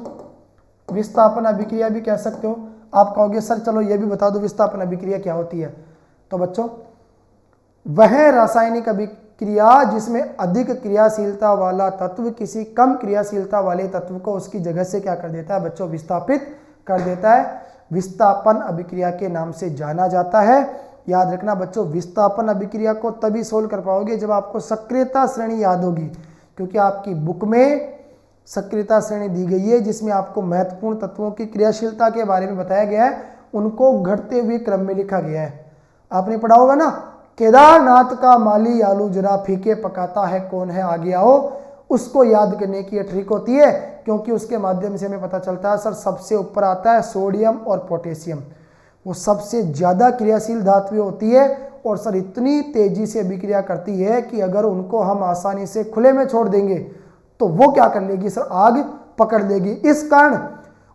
विस्थापन अभिक्रिया भी कह सकते हो। आप कहोगे सर चलो ये भी बता दो विस्थापन अभिक्रिया क्या होती है। तो बच्चों वह रासायनिक अभिक्रिया जिसमें अधिक क्रियाशीलता वाला तत्व किसी कम क्रियाशीलता वाले तत्व को उसकी जगह से क्या कर देता है बच्चों? विस्थापित कर देता है, विस्थापन अभिक्रिया के नाम से जाना जाता है। याद रखना बच्चों, विस्थापन अभिक्रिया को तभी सोल्व कर पाओगे जब आपको सक्रियता श्रेणी याद होगी, क्योंकि आपकी बुक में सक्रियता श्रेणी दी गई है जिसमें आपको महत्वपूर्ण तत्वों की क्रियाशीलता के बारे में बताया गया है, उनको घटते हुए क्रम में लिखा गया है। आपने पढ़ा होगा ना, केदारनाथ का माली आलू जरा फीके पकाता है, कौन है आगे आओ। उसको याद करने की ट्रिक होती है क्योंकि उसके माध्यम से हमें पता चलता है सर सबसे ऊपर आता है सोडियम और पोटेशियम। वो सबसे ज़्यादा क्रियाशील धातुएं होती है और सर इतनी तेजी से अभिक्रिया करती है कि अगर उनको हम आसानी से खुले में छोड़ देंगे तो वो क्या कर लेगी सर, आग पकड़ लेगी। इस कारण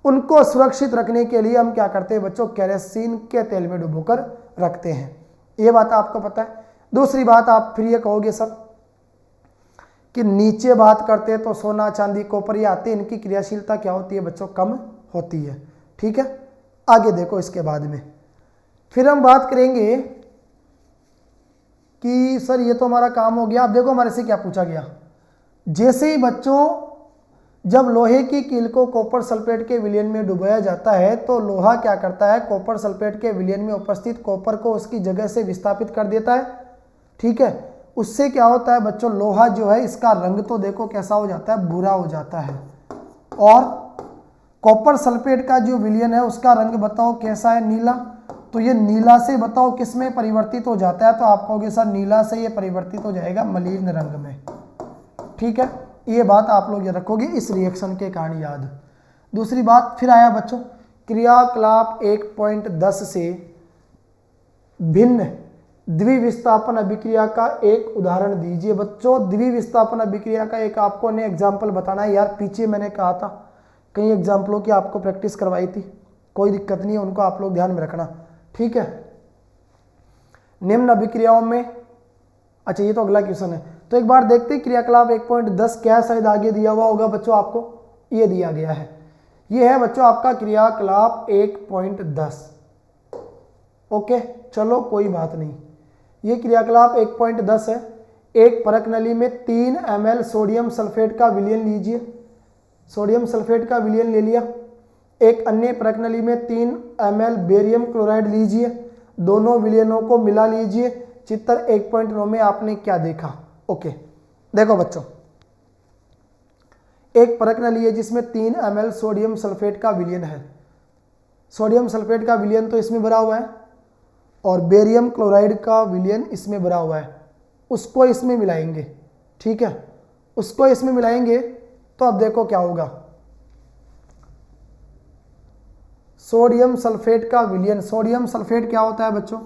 उनको सुरक्षित रखने के लिए हम क्या करते हैं बच्चों, केरोसिन के तेल में डुबोकर रखते हैं। ये बात आपको पता है। दूसरी बात आप फिर ये कहोगे सर कि नीचे बात करते हैं तो सोना चांदी कॉपर ये आते हैं, इनकी क्रियाशीलता क्या होती है बच्चों, कम होती है। ठीक है, आगे देखो इसके बाद में फिर हम बात करेंगे कि सर ये तो हमारा काम हो गया। अब देखो हमारे से क्या पूछा गया, जैसे ही बच्चों जब लोहे की कील को कॉपर सल्फेट के विलयन में डुबाया जाता है तो लोहा क्या करता है, कॉपर सल्फेट के विलयन में उपस्थित कॉपर को उसकी जगह से विस्थापित कर देता है। ठीक है, उससे क्या होता है बच्चों, लोहा जो है इसका रंग तो देखो कैसा हो जाता है, भूरा हो जाता है। और कॉपर सल्फेट का जो विलयन है उसका रंग बताओ कैसा है, नीला। तो ये नीला से बताओ किस में परिवर्तित हो जाता है, तो आप कहोगे सर नीला से ये परिवर्तित हो जाएगा मलिन रंग में। ठीक है, ये बात आप लोग ये रखोगे इस रिएक्शन के कारण याद। दूसरी बात फिर आया बच्चों, क्रियाकलाप 1.10 से भिन्न द्विविस्थापन अभिक्रिया का एक उदाहरण दीजिए। बच्चों द्विविस्थापन अभिक्रिया का एक आपको ने एग्जाम्पल बताना है। यार पीछे मैंने कहा था कई एग्जाम्पलों की आपको प्रैक्टिस करवाई थी, कोई दिक्कत नहीं है, उनको आप लोग ध्यान में रखना। ठीक है, निम्न अभिक्रियाओं में, अच्छा ये तो अगला क्वेश्चन है, तो एक बार देखते हैं क्रियाकलाप 1.10 क्या शायद आगे दिया हुआ होगा बच्चों, आपको ये दिया गया है। ये है बच्चों आपका क्रियाकलाप 1.10। ओके चलो कोई बात नहीं, ये क्रियाकलाप 1.10 है। एक परख नली में 3 ml सोडियम सल्फेट का विलयन लीजिए, सोडियम सल्फेट का विलयन ले लिया। एक अन्य परख नली में 3 ml बेरियम क्लोराइड लीजिए, दोनों विलयनों को मिला लीजिए। चित्र 1.9 में आपने क्या देखा। ओके देखो बच्चों, एक परख नली है जिसमें 3 ml सोडियम सल्फेट का विलयन है। सोडियम सल्फेट का विलयन तो इसमें भरा हुआ है और बेरियम क्लोराइड का विलयन इसमें भरा हुआ है, उसको इसमें मिलाएंगे। ठीक है, उसको इसमें मिलाएंगे तो अब देखो क्या होगा, सोडियम सल्फेट का विलयन, सोडियम सल्फेट क्या होता है बच्चों,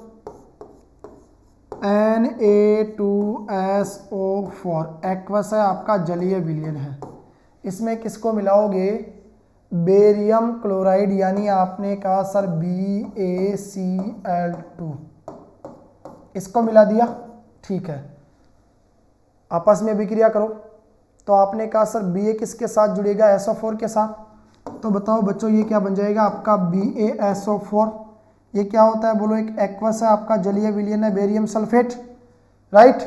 Na2SO4 एक्वस है आपका जलीय विलयन है। इसमें किसको मिलाओगे, बेरियम क्लोराइड, यानी आपने कहा सर BaCl2, इसको मिला दिया। ठीक है, आपस में अभिक्रिया करो, तो आपने कहा सर Ba किसके साथ जुड़ेगा, SO4 के साथ। तो बताओ बच्चों ये क्या बन जाएगा आपका BaSO4। ये क्या होता है बोलो, एक एक्वस है आपका जलीय विलयन है barium sulphate, right.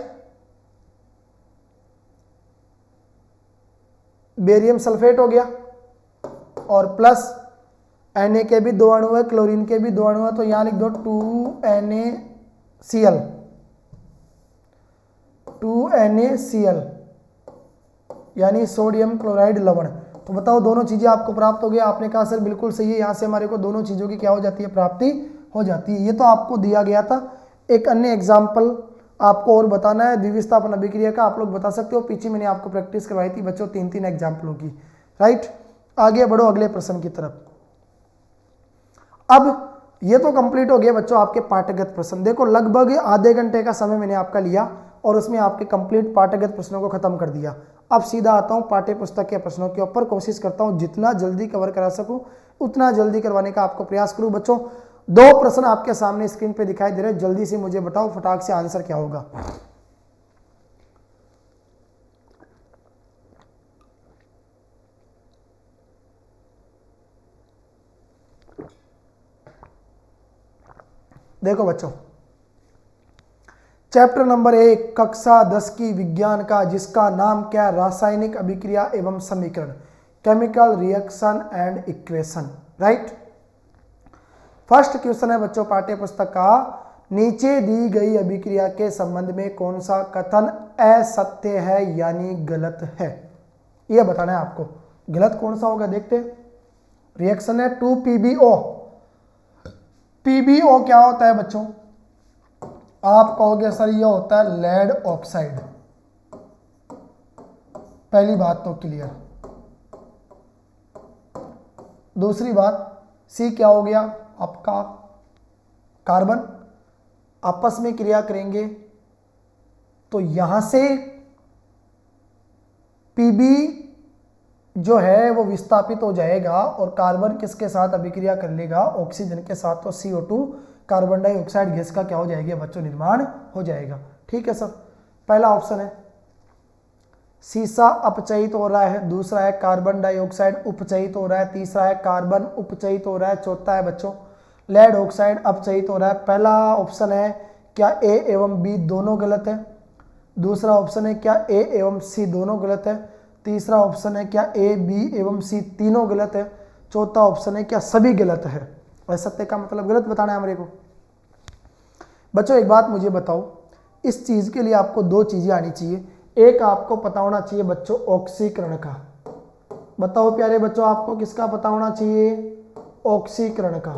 Barium sulphate हो गया और प्लस Na के भी 2 अणु है, क्लोरीन के भी 2 अणु है, तो यहां लिख दो 2NaCl, 2NaCl यानी सोडियम क्लोराइड लवण। तो बताओ दोनों चीजें आपको प्राप्त हो गया। आपने कहा सर बिल्कुल सही है, यहां से हमारे को दोनों चीजों की क्या हो जाती है, प्राप्ति हो जाती है। ये तो आपको दिया गया था। एक अन्य एग्जाम्पल आपको और बताना है द्विविस्थापन अभिक्रिया का, आप लोग बता सकते हो, पीछे मैंने आपको प्रैक्टिस करवाई थी बच्चों 3-3 एग्जाम्पलों की, राइट। आगे बढ़ो अगले प्रश्न की तरफ। अब ये तो कंप्लीट हो गया बच्चों आपके पाठ्यगत प्रश्न। देखो लगभग आधे घंटे का समय मैंने आपका लिया और उसमें आपके कंप्लीट पाठ्यगत प्रश्नों को खत्म कर दिया। अब सीधा आता हूँ पाठ्य पुस्तक के प्रश्नों के ऊपर। कोशिश करता हूँ जितना जल्दी कवर करा सकूँ उतना जल्दी करवाने का आपको प्रयास करूँ। बच्चों 2 प्रश्न आपके सामने स्क्रीन पे दिखाई दे रहे हैं, जल्दी से मुझे बताओ फटाक से आंसर क्या होगा। देखो बच्चों चैप्टर नंबर 1 कक्षा 10 की विज्ञान का, जिसका नाम क्या, रासायनिक अभिक्रिया एवं समीकरण, chemical reaction and equation, right. First question है बच्चों पाठ्य पुस्तक का, नीचे दी गई अभिक्रिया के संबंध में कौन सा कथन असत्य है यानी गलत है, यह बताना है आपको। गलत कौन सा होगा देखते हैं। रिएक्शन है 2PbO। PbO क्या होता है बच्चों, आप कहोगे सर ये होता है लेड ऑक्साइड। पहली बात तो क्लियर। दूसरी बात सी क्या हो गया आपका कार्बन, आपस में क्रिया करेंगे तो यहां से Pb जो है वो विस्थापित हो जाएगा और कार्बन किसके साथ अभिक्रिया कर लेगा, ऑक्सीजन के साथ, तो CO2 कार्बन डाइऑक्साइड गैस का क्या हो जाएगा बच्चों, निर्माण हो जाएगा। ठीक है सर, पहला ऑप्शन है सीसा अपचयित हो रहा है, दूसरा है कार्बन डाइऑक्साइड उपचयित हो रहा है, तीसरा है कार्बन उपचयित हो रहा है, चौथा है बच्चों लेड ऑक्साइड अपचयित हो रहा है। पहला ऑप्शन है क्या ए एवं बी दोनों गलत है, दूसरा ऑप्शन है क्या ए एवं सी दोनों गलत है, तीसरा ऑप्शन है क्या ए बी एवं सी तीनों गलत है, चौथा ऑप्शन है क्या सभी गलत है। असत्य का मतलब गलत बताना है हमारे को। बच्चों एक बात मुझे बताओ, इस चीज के लिए आपको दो चीजें आनी चाहिए। एक आपको पता होना चाहिए बच्चों ऑक्सीकरण का, बताओ प्यारे बच्चों आपको किसका पता होना चाहिए, ऑक्सीकरण का।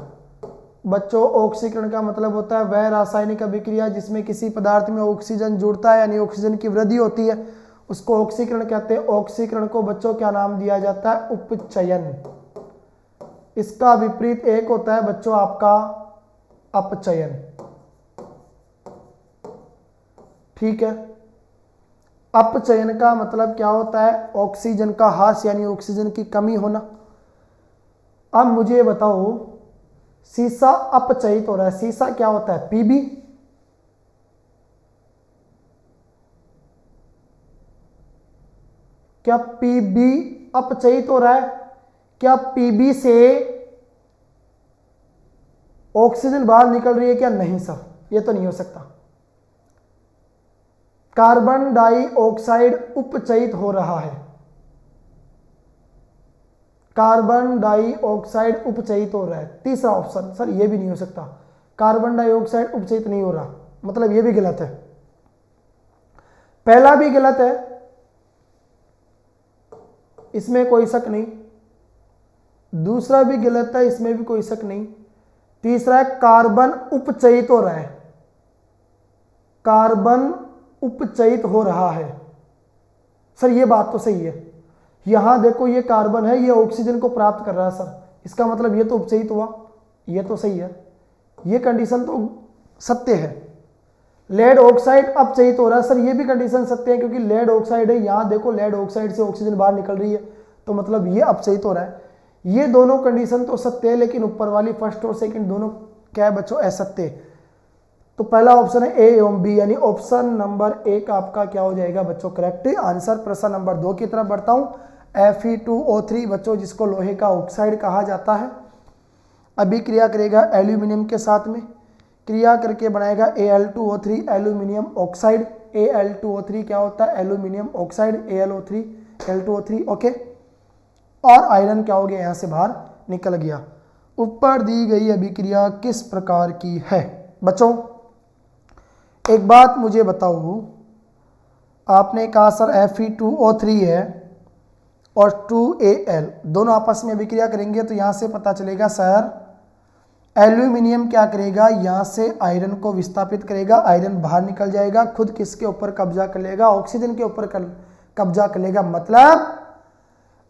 बच्चों ऑक्सीकरण का मतलब होता है वह रासायनिक अभिक्रिया जिसमें किसी पदार्थ में ऑक्सीजन जुड़ता है यानी ऑक्सीजन की वृद्धि होती है, उसको ऑक्सीकरण कहते हैं। ऑक्सीकरण को बच्चों क्या नाम दिया जाता है, उपचयन। इसका विपरीत एक होता है बच्चों आपका अपचयन। ठीक है, अपचयन का मतलब क्या होता है, ऑक्सीजन का ह्रास यानी ऑक्सीजन की कमी होना। अब मुझे बताओ सीसा अपचयित हो रहा है, सीसा क्या होता है Pb, क्या Pb अपचयित हो रहा है, क्या Pb से ऑक्सीजन बाहर निकल रही है क्या, नहीं सर ये तो नहीं हो सकता। कार्बन डाइऑक्साइड उपचयित हो रहा है, कार्बन डाइऑक्साइड उपचयित हो रहा है। तीसरा ऑप्शन सर ये भी नहीं हो सकता, कार्बन डाइऑक्साइड उपचयित नहीं हो रहा, मतलब ये भी गलत है। पहला भी गलत है, इसमें कोई शक नहीं, दूसरा भी गलत है, इसमें भी कोई शक नहीं, तीसरा है कार्बन उपचयित हो रहा है, कार्बन उपचयित हो रहा है। सर ये बात तो सही है, यहां देखो ये कार्बन है, ये ऑक्सीजन को प्राप्त कर रहा है सर, इसका मतलब ये तो उपचयित हुआ, ये तो सही है, ये कंडीशन तो सत्य है। लेड ऑक्साइड अपचयित हो रहा है, सर ये भी कंडीशन सत्य है क्योंकि लेड ऑक्साइड है, यहां देखो लेड ऑक्साइड से ऑक्सीजन बाहर निकल रही है, तो मतलब ये अपचयित हो रहा है। ये दोनों कंडीशन तो सत्य है, लेकिन ऊपर वाली फर्स्ट और सेकंड दोनों क्या है बच्चों, असत्य। तो पहला ऑप्शन है ए एवं बी, यानी ऑप्शन नंबर एक आपका क्या हो जाएगा बच्चों, करेक्ट आंसर। प्रश्न नंबर 2 की तरफ बढ़ता हूं। Fe2O3 बच्चों जिसको लोहे का ऑक्साइड कहा जाता है, अभी क्रिया करेगा एल्यूमिनियम के साथ में, क्रिया करके बनाएगा Al2O3 एल्यूमिनियम ऑक्साइड। Al2O3 क्या होता है, aluminium oxide, AlO3 Al2O3 okay. और आयरन क्या हो गया, यहां से बाहर निकल गया। ऊपर दी गई अभिक्रिया किस प्रकार की है बच्चों, एक बात मुझे बताओ, आपने कहा सर Fe2O3 है और 2Al दोनों आपस में अभिक्रिया करेंगे, तो यहां से पता चलेगा सर एल्यूमिनियम क्या करेगा, यहां से आयरन को विस्थापित करेगा, आयरन बाहर निकल जाएगा, खुद किसके ऊपर कब्जा कर लेगा, ऑक्सीजन के ऊपर कब्जा कर लेगा। मतलब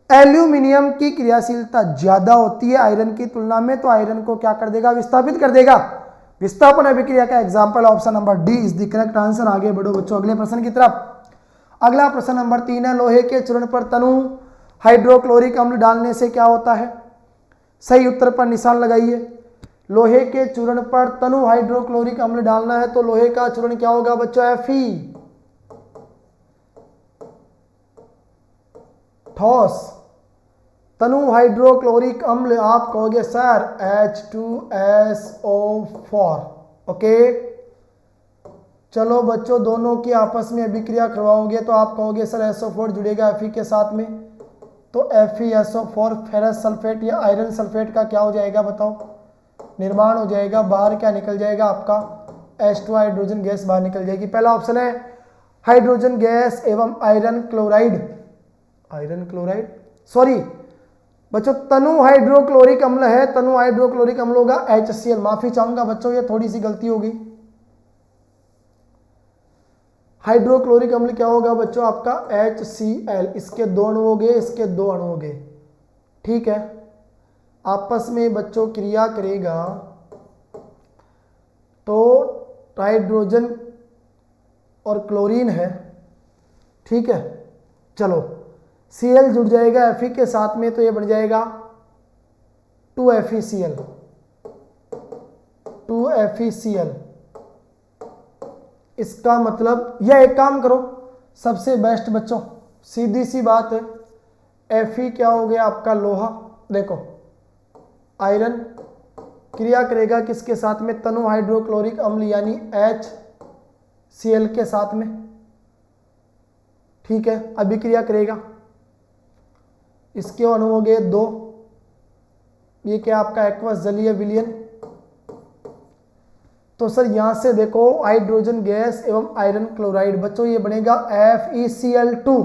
एल्यूमिनियम की क्रियाशीलता ज्यादा होती है आयरन की तुलना में, तो आयरन को क्या कर देगा, विस्थापित कर देगा। विस्थापन अभिक्रिया का example option number D is the correct answer. आगे बढ़ो बच्चों अगले प्रश्न की तरफ। अगला प्रश्न नंबर 3 है, लोहे के चूर्ण पर तनु हाइड्रोक्लोरिक अम्ल डालने से क्या होता है। सही उत्तर पर निशान लगाइए। लोहे के चूर्ण पर तनु हाइड्रोक्लोरिक अम्ल डालना है तो लोहे का चूर्ण क्या होगा बच्चों, Fe, ठोस। तनु हाइड्रोक्लोरिक अम्ल आप कहोगे सर H2SO4 ओके। चलो बच्चों दोनों की आपस में अभिक्रिया करवाओगे तो आप कहोगे सर SO4 जुड़ेगा Fe के साथ में, तो FeSO4 फेरस सल्फेट या आयरन सल्फेट का क्या हो जाएगा बताओ, निर्माण हो जाएगा। बाहर क्या निकल जाएगा आपका H2 हाइड्रोजन गैस बाहर निकल जाएगी। पहला ऑप्शन है हाइड्रोजन गैस एवं iron chloride, iron chloride sorry बच्चों तनु हाइड्रोक्लोरिक अम्ल है, तनु हाइड्रोक्लोरिक अम्ल होगा HCl। माफी चाहूंगा बच्चों ये थोड़ी सी गलती होगी, हाइड्रोक्लोरिक अम्ल क्या होगा बच्चों आपका HCl। इसके 2 अणु हो गए, इसके 2 अणु हो गए, ठीक है। आपस में बच्चों क्रिया करेगा तो हाइड्रोजन और क्लोरीन है, ठीक है। चलो Cl जुड़ जाएगा Fe के साथ में तो ये बन जाएगा 2FeCl, 2FeCl। इसका मतलब यह एक काम करो, सबसे बेस्ट बच्चों, सीधी सी बात है, Fe क्या हो गया आपका लोहा, देखो आयरन क्रिया करेगा किसके साथ में, तनु हाइड्रोक्लोरिक अम्ल यानी HCl के साथ में, ठीक है। अभिक्रिया करेगा, इसके अणु हो गए 2, ये क्या आपका एक्वस जलीय विलयन। तो सर यहां से देखो हाइड्रोजन गैस एवं आयरन क्लोराइड, बच्चों ये बनेगा FeCl2,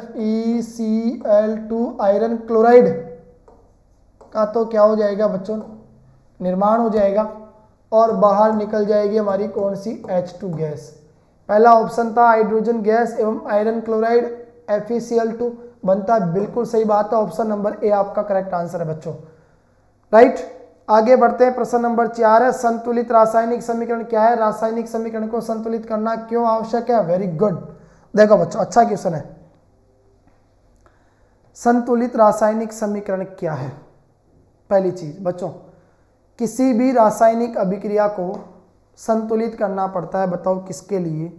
FeCl2 आयरन क्लोराइड का तो क्या हो जाएगा बच्चों, निर्माण हो जाएगा और बाहर निकल जाएगी हमारी कौन सी, H2 गैस। पहला ऑप्शन था हाइड्रोजन गैस एवं आयरन क्लोराइड FeCl2, बनता है बिल्कुल सही बात है, ऑप्शन नंबर ए आपका करेक्ट आंसर है बच्चों, राइट। आगे बढ़ते हैं, प्रश्न नंबर 4 है, संतुलित रासायनिक समीकरण क्या है, रासायनिक समीकरण को संतुलित करना क्यों आवश्यक है। वेरी गुड, देखो बच्चों अच्छा क्वेश्चन है। संतुलित रासायनिक समीकरण क्या है। पहली चीज बच्चों, किसी भी रासायनिक अभिक्रिया को संतुलित करना पड़ता है, बताओ किसके लिए,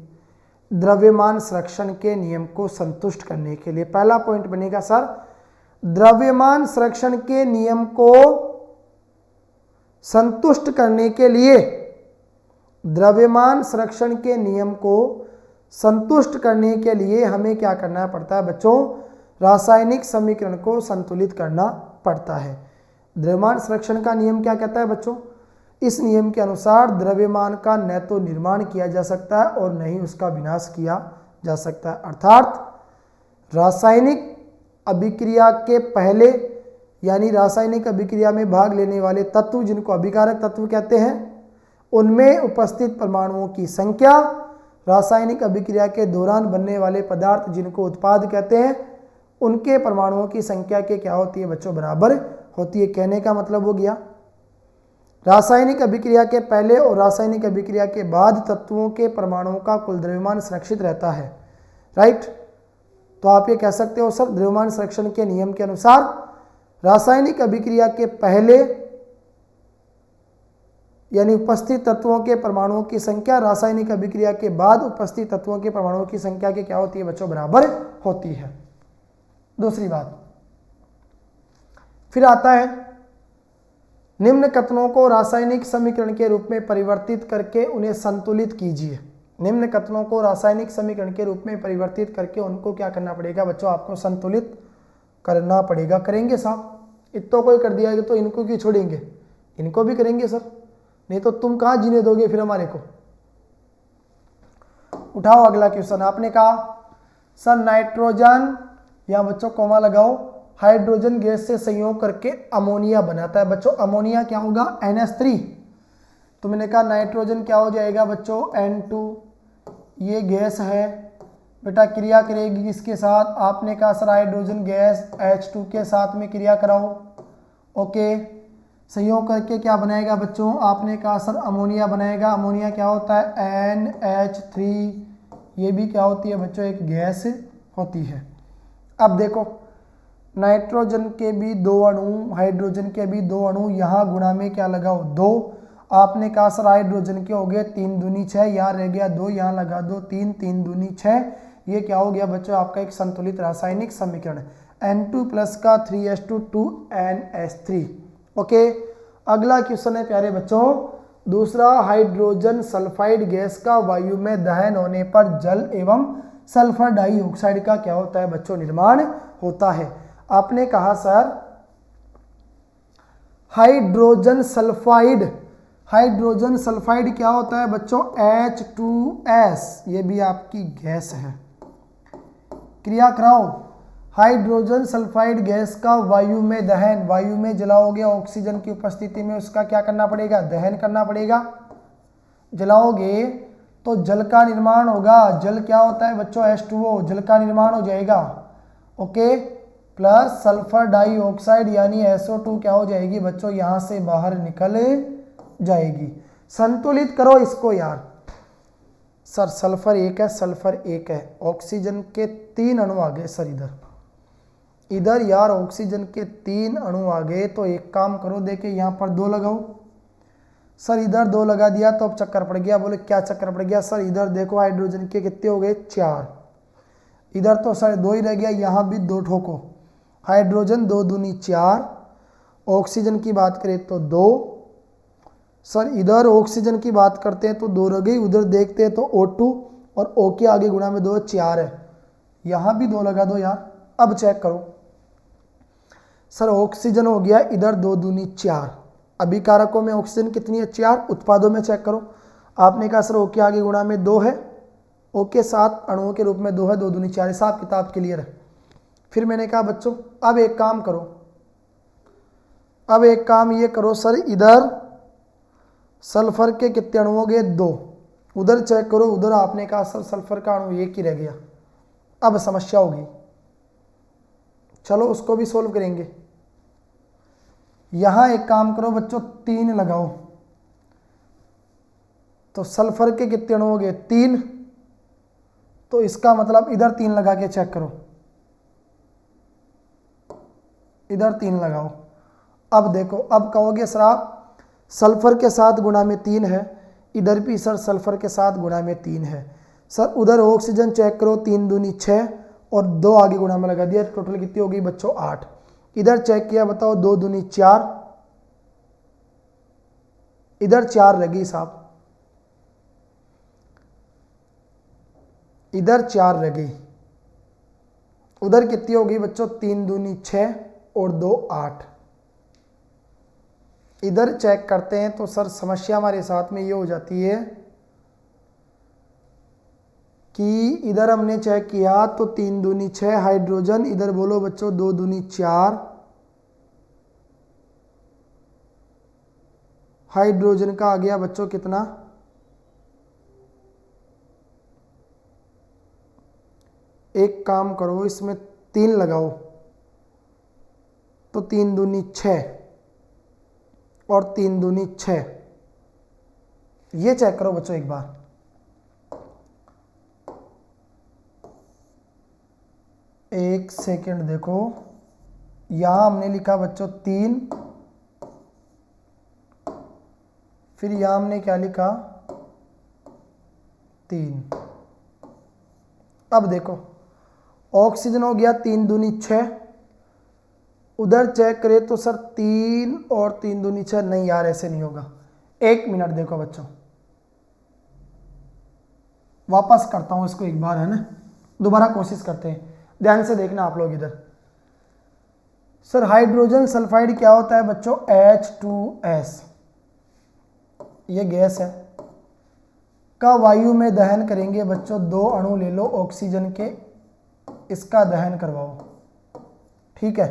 द्रव्यमान संरक्षण के नियम को संतुष्ट करने के लिए। पहला पॉइंट बनेगा सर, द्रव्यमान संरक्षण के नियम को संतुष्ट करने के लिए, द्रव्यमान संरक्षण के नियम को संतुष्ट करने के लिए हमें क्या करना पड़ता है बच्चों, रासायनिक समीकरण को संतुलित करना पड़ता है। द्रव्यमान संरक्षण का नियम क्या कहता है बच्चों, इस नियम के अनुसार द्रव्यमान का न तो निर्माण किया जा सकता है और न ही उसका विनाश किया जा सकता है। अर्थात रासायनिक अभिक्रिया के पहले यानी रासायनिक अभिक्रिया में भाग लेने वाले तत्व जिनको अभिकारक तत्व कहते हैं, उनमें उपस्थित परमाणुओं की संख्या रासायनिक अभिक्रिया के दौरान बनने वाले पदार्थ जिनको उत्पाद कहते हैं, उनके परमाणुओं की संख्या के क्या होती है बच्चों, बराबर होती है। कहने का मतलब हो गया रासायनिक अभिक्रिया के पहले और रासायनिक अभिक्रिया के बाद तत्वों के परमाणुओं का कुल द्रव्यमान सुरक्षित रहता है, राइट। तो आप ये कह सकते हो सर, द्रव्यमान संरक्षण के नियम के अनुसार रासायनिक अभिक्रिया के पहले यानी उपस्थित तत्वों के परमाणुओं की संख्या रासायनिक अभिक्रिया के बाद उपस्थित तत्वों के परमाणुओं की संख्या के क्या होती है बच्चों, बराबर होती है। दूसरी बात फिर आता है, निम्न कथनों को रासायनिक समीकरण के रूप में परिवर्तित करके उन्हें संतुलित कीजिए। निम्न कथनों को रासायनिक समीकरण के रूप में परिवर्तित करके उनको क्या करना पड़ेगा बच्चों, आपको संतुलित करना पड़ेगा। करेंगे साहब, इतना कोई कर दिया तो इनको क्यों छोड़ेंगे, इनको भी करेंगे सर, नहीं तो तुम कहाँ जीने दोगे फिर हमारे को। उठाओ अगला क्वेश्चन, आपने कहा सर नाइट्रोजन, या बच्चों कोमा लगाओ, हाइड्रोजन गैस से संयोग करके अमोनिया बनाता है। बच्चों अमोनिया क्या होगा, NH3। तो मैंने कहा नाइट्रोजन क्या हो जाएगा बच्चों, N2। ये गैस है बेटा, क्रिया करेगी इसके साथ, आपने कहा सर हाइड्रोजन गैस H2 के साथ में क्रिया कराओ, ओके। संयोग करके क्या बनाएगा बच्चों, आपने कहा सर अमोनिया बनाएगा। अमोनिया क्या होता है, NH3। ये भी क्या होती है बच्चों, एक गैस होती है। अब देखो नाइट्रोजन के भी 2 अणु, हाइड्रोजन के भी 2 अणु, यहाँ गुणा में क्या लगाओ 2। आपने कहा सर हाइड्रोजन के हो गए 3 दूनी 6, यहाँ रह गया 2, यहाँ लगा दो 3, 3 दूनी 6। ये क्या हो गया बच्चों, आपका एक संतुलित रासायनिक समीकरण, N2 प्लस का 3H2 2NH3, ओके। अगला क्वेश्चन है प्यारे बच्चों, दूसरा, हाइड्रोजन सल्फाइड गैस का वायु में दहन होने पर जल एवं सल्फर डाइऑक्साइड का क्या होता है बच्चों, निर्माण होता है। आपने कहा sir hydrogen sulphide, hydrogen sulphide क्या होता है बच्चों, H2S। ये भी आपकी गैस है, क्रिया कराओ। हाइड्रोजन सल्फाइड गैस का वायु में दहन, वायु में जलाओगे ऑक्सीजन की उपस्थिति में, उसका क्या करना पड़ेगा, दहन करना पड़ेगा। जलाओगे तो जल का निर्माण होगा। जल क्या होता है बच्चों, H2O, जल का निर्माण हो जाएगा, ओके। प्लस सल्फर डाइऑक्साइड यानी SO2 क्या हो जाएगी बच्चों, यहां से बाहर निकल जाएगी। संतुलित करो इसको यार। सर सल्फर एक है, सल्फर एक है, ऑक्सीजन के 3 अणु आ गए सर इधर यार ऑक्सीजन के 3 अणु आ गए। तो एक काम करो, देखे यहाँ पर 2 लगाओ सर, इधर 2 लगा दिया तो अब चक्कर पड़ गया। बोले क्या चक्कर पड़ गया सर, इधर देखो हाइड्रोजन के कितने हो गए 4, इधर तो सर 2 ही रह गया, यहाँ भी 2 ठोको। हाइड्रोजन 2 दूनी 4, ऑक्सीजन की बात करें तो 2 सर, इधर ऑक्सीजन की बात करते हैं तो 2 रह गई, उधर देखते हैं तो O2 और O के आगे गुणा में 2 4 है, यहाँ भी 2 लगा दो यार। अब चेक करो सर, ऑक्सीजन हो गया इधर 2 दूनी 4, अभिकारकों में ऑक्सीजन कितनी है 4, उत्पादों में चेक करो। आपने कहा सर O के आगे गुणा में 2 है, O के साथ अणुओं के रूप में 2 है, 2 दूनी 4, हिसाब किताब क्लियर है। फिर मैंने कहा बच्चों अब एक काम करो, अब एक काम ये करो सर, इधर सल्फर के कितने अणु हो गए 2, उधर चेक करो, उधर आपने कहा सर सल्फर का अणु 1 ही रह गया। अब समस्या होगी, चलो उसको भी सोल्व करेंगे। यहां एक काम करो बच्चों, 3 लगाओ, तो सल्फर के कितने अणु हो गए 3, तो इसका मतलब इधर 3 लगा के चेक करो, इधर 3 लगाओ। अब देखो, अब कहोगे सर आप सल्फर के साथ गुणा में 3 है, इधर भी सर सल्फर के साथ गुणा में 3 है। सर उधर ऑक्सीजन चेक करो, 3 दूनी 6 और 2 आगे गुणा में लगा दिया, टोटल कितनी हो गई बच्चों 8। इधर चेक किया बताओ, 2 दूनी 4, इधर 4 लगी साहब, इधर 4 रह गई, उधर कितनी हो गई बच्चों 3 दूनी 6 और 2 8। इधर चेक करते हैं तो सर समस्या हमारे साथ में ये हो जाती है कि इधर हमने चेक किया तो 3 दूनी 6 हाइड्रोजन, इधर बोलो बच्चों 2 दूनी 4, हाइड्रोजन का आ गया बच्चों कितना, एक काम करो इसमें 3 लगाओ, तो 3 दूनी 6 और 3 दूनी 6, ये चेक करो बच्चों एक बार। एक सेकंड देखो, यहां हमने लिखा बच्चों 3, फिर यहां हमने क्या लिखा 3। अब देखो ऑक्सीजन हो गया 3 दूनी 6, उधर चेक करें तो सर 3 और 3 दूनी 6, नहीं यार ऐसे नहीं होगा। 1 मिनट देखो बच्चों, वापस करता हूं इसको एक बार, है ना, दोबारा कोशिश करते हैं, ध्यान से देखना आप लोग। इधर सर हाइड्रोजन सल्फाइड क्या होता है बच्चों H2S, ये गैस है, का वायु में दहन करेंगे बच्चों, 2 अणु ले लो ऑक्सीजन के, इसका दहन करवाओ, ठीक है।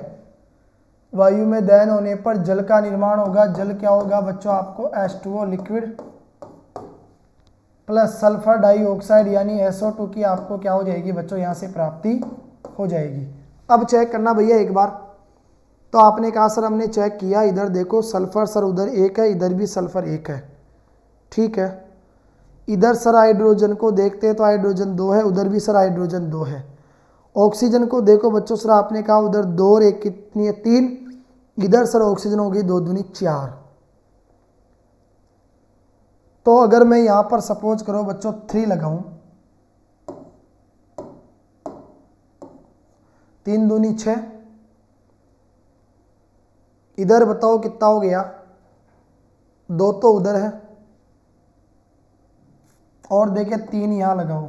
वायु में दहन होने पर जल का निर्माण होगा, जल क्या होगा बच्चों आपको H2O liquid plus sulphur dioxide यानी SO2 की आपको क्या हो जाएगी बच्चों, यहाँ से प्राप्ति हो जाएगी। अब चेक करना भैया एक बार, तो आपने कहा सर हमने चेक किया, इधर देखो सल्फर सर उधर 1 है, इधर भी सल्फर 1 है, ठीक है। इधर सर हाइड्रोजन को देखते हैं तो हाइड्रोजन 2 है, उधर भी सर हाइड्रोजन 2 है। ऑक्सीजन को देखो बच्चों, सर आपने कहा उधर 2 और 1 कितनी है 3, इधर सर ऑक्सीजन हो गई 2 दूनी 4। तो अगर मैं यहां पर सपोज करो बच्चों 3 लगाऊं, 3 दूनी 6, इधर बताओ कितना हो गया 2 तो उधर है, और देखे 3 यहां लगाओ,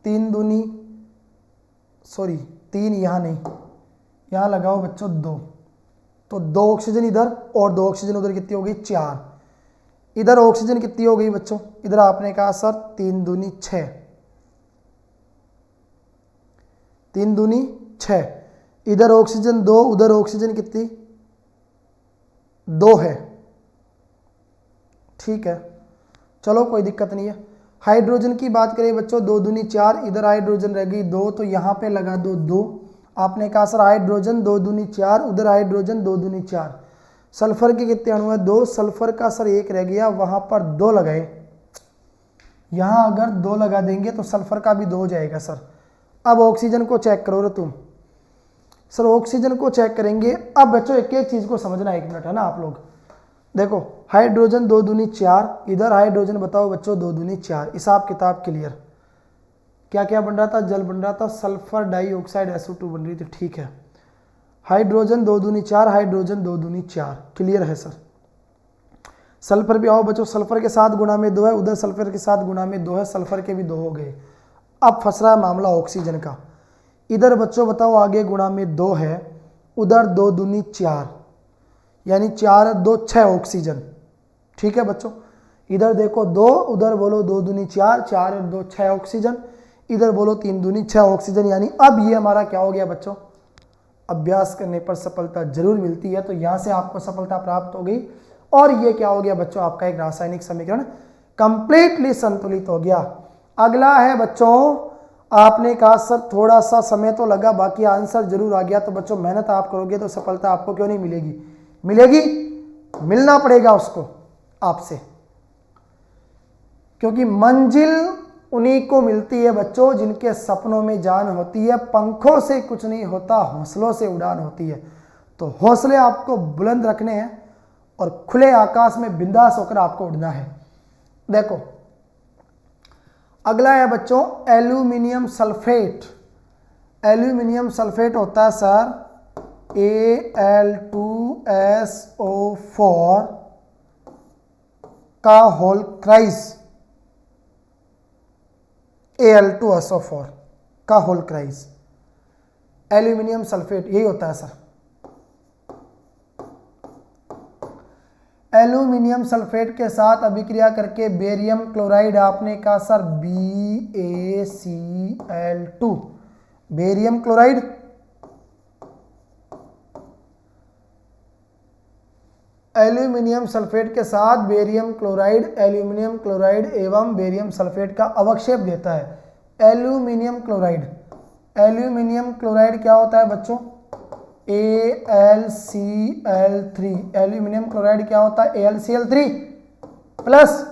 3 दूनी 3 यहां नहीं, यहां लगाओ बच्चों 2, तो 2 ऑक्सीजन इधर और 2 ऑक्सीजन उधर, कितनी हो गई 4। इधर ऑक्सीजन कितनी हो गई बच्चों, इधर आपने कहा सर 3 दूनी 6, 3 दूनी 6, इधर ऑक्सीजन 2, उधर ऑक्सीजन कितनी 2 है, ठीक है, चलो कोई दिक्कत नहीं है। हाइड्रोजन की बात करें बच्चों 2 दूनी 4, इधर हाइड्रोजन रह गई 2, तो यहाँ पे लगा दो 2, आपने कहा सर हाइड्रोजन 2 दूनी 4, उधर हाइड्रोजन 2 दूनी 4। सल्फर के कितने अणु है? 2। सल्फर का सर 1 रह गया, वहां पर 2 लगाए, यहां अगर 2 लगा देंगे तो सल्फर का भी 2 हो जाएगा सर। अब ऑक्सीजन को चेक करो रे तुम। सर ऑक्सीजन को चेक करेंगे। अब बच्चों एक एक चीज को समझना, 1 मिनट है ना आप लोग। देखो हाइड्रोजन 2 दूनी 4, इधर हाइड्रोजन बताओ बच्चों 2 दूनी 4, हिसाब किताब क्लियर। क्या क्या बन रहा था? जल बन रहा था, सल्फर डाइऑक्साइड SO2 बन रही थी, ठीक है। हाइड्रोजन 2 दूनी 4, हाइड्रोजन 2 दूनी 4, क्लियर है सर। सल्फर भी आओ बच्चों, सल्फर के साथ गुणा में 2 है, उधर सल्फर के साथ गुणा में 2 है, सल्फर के भी 2 हो गए। अब फंस रहा है मामला ऑक्सीजन का। इधर बच्चों बताओ आगे गुणा में 2 है, उधर 2 दूनी 4, यानी 4 2 6 ऑक्सीजन, ठीक है बच्चों। इधर देखो 2, उधर बोलो 2 दूनी 4, 4 2 6 ऑक्सीजन, इधर बोलो 3 दूनी 6 ऑक्सीजन। यानी अब ये हमारा क्या हो गया बच्चों? अभ्यास करने पर सफलता जरूर मिलती है, तो यहां से आपको सफलता प्राप्त हो गई। और ये क्या हो गया बच्चों? आपका एक रासायनिक समीकरण कंप्लीटली संतुलित हो गया। अगला है बच्चों, आपने कहा सर थोड़ा सा समय तो लगा, बाकी आंसर जरूर आ गया। तो बच्चों मेहनत आप करोगे तो सफलता आपको क्यों नहीं मिलेगी? मिलेगी, मिलना पड़ेगा उसको आपसे, क्योंकि मंजिल उन्हीं को मिलती है बच्चों जिनके सपनों में जान होती है। पंखों से कुछ नहीं होता, हौसलों से उड़ान होती है। तो हौसले आपको बुलंद रखने हैं और खुले आकाश में बिंदास होकर आपको उड़ना है। देखो अगला है बच्चों एल्यूमिनियम सल्फेट। एल्यूमिनियम सल्फेट होता है सर Al2SO4 का होल क्राइस, Al2SO4 का होल क्राइस, एल्यूमिनियम सल्फेट यही होता है सर। एल्यूमिनियम सल्फेट के साथ अभिक्रिया करके बेरियम क्लोराइड, आपने कहा sir BaCl2, barium chloride, aluminium sulphate के साथ बेरियम क्लोराइड, एल्यूमिनियम क्लोराइड एवं बेरियम सल्फेट का अवक्षेप देता है एल्यूमिनियम क्लोराइड। एल्यूमिनियम क्लोराइड क्या होता है बच्चों? AlCl3। एल्यूमिनियम क्लोराइड क्या होता है? AlCl3 प्लस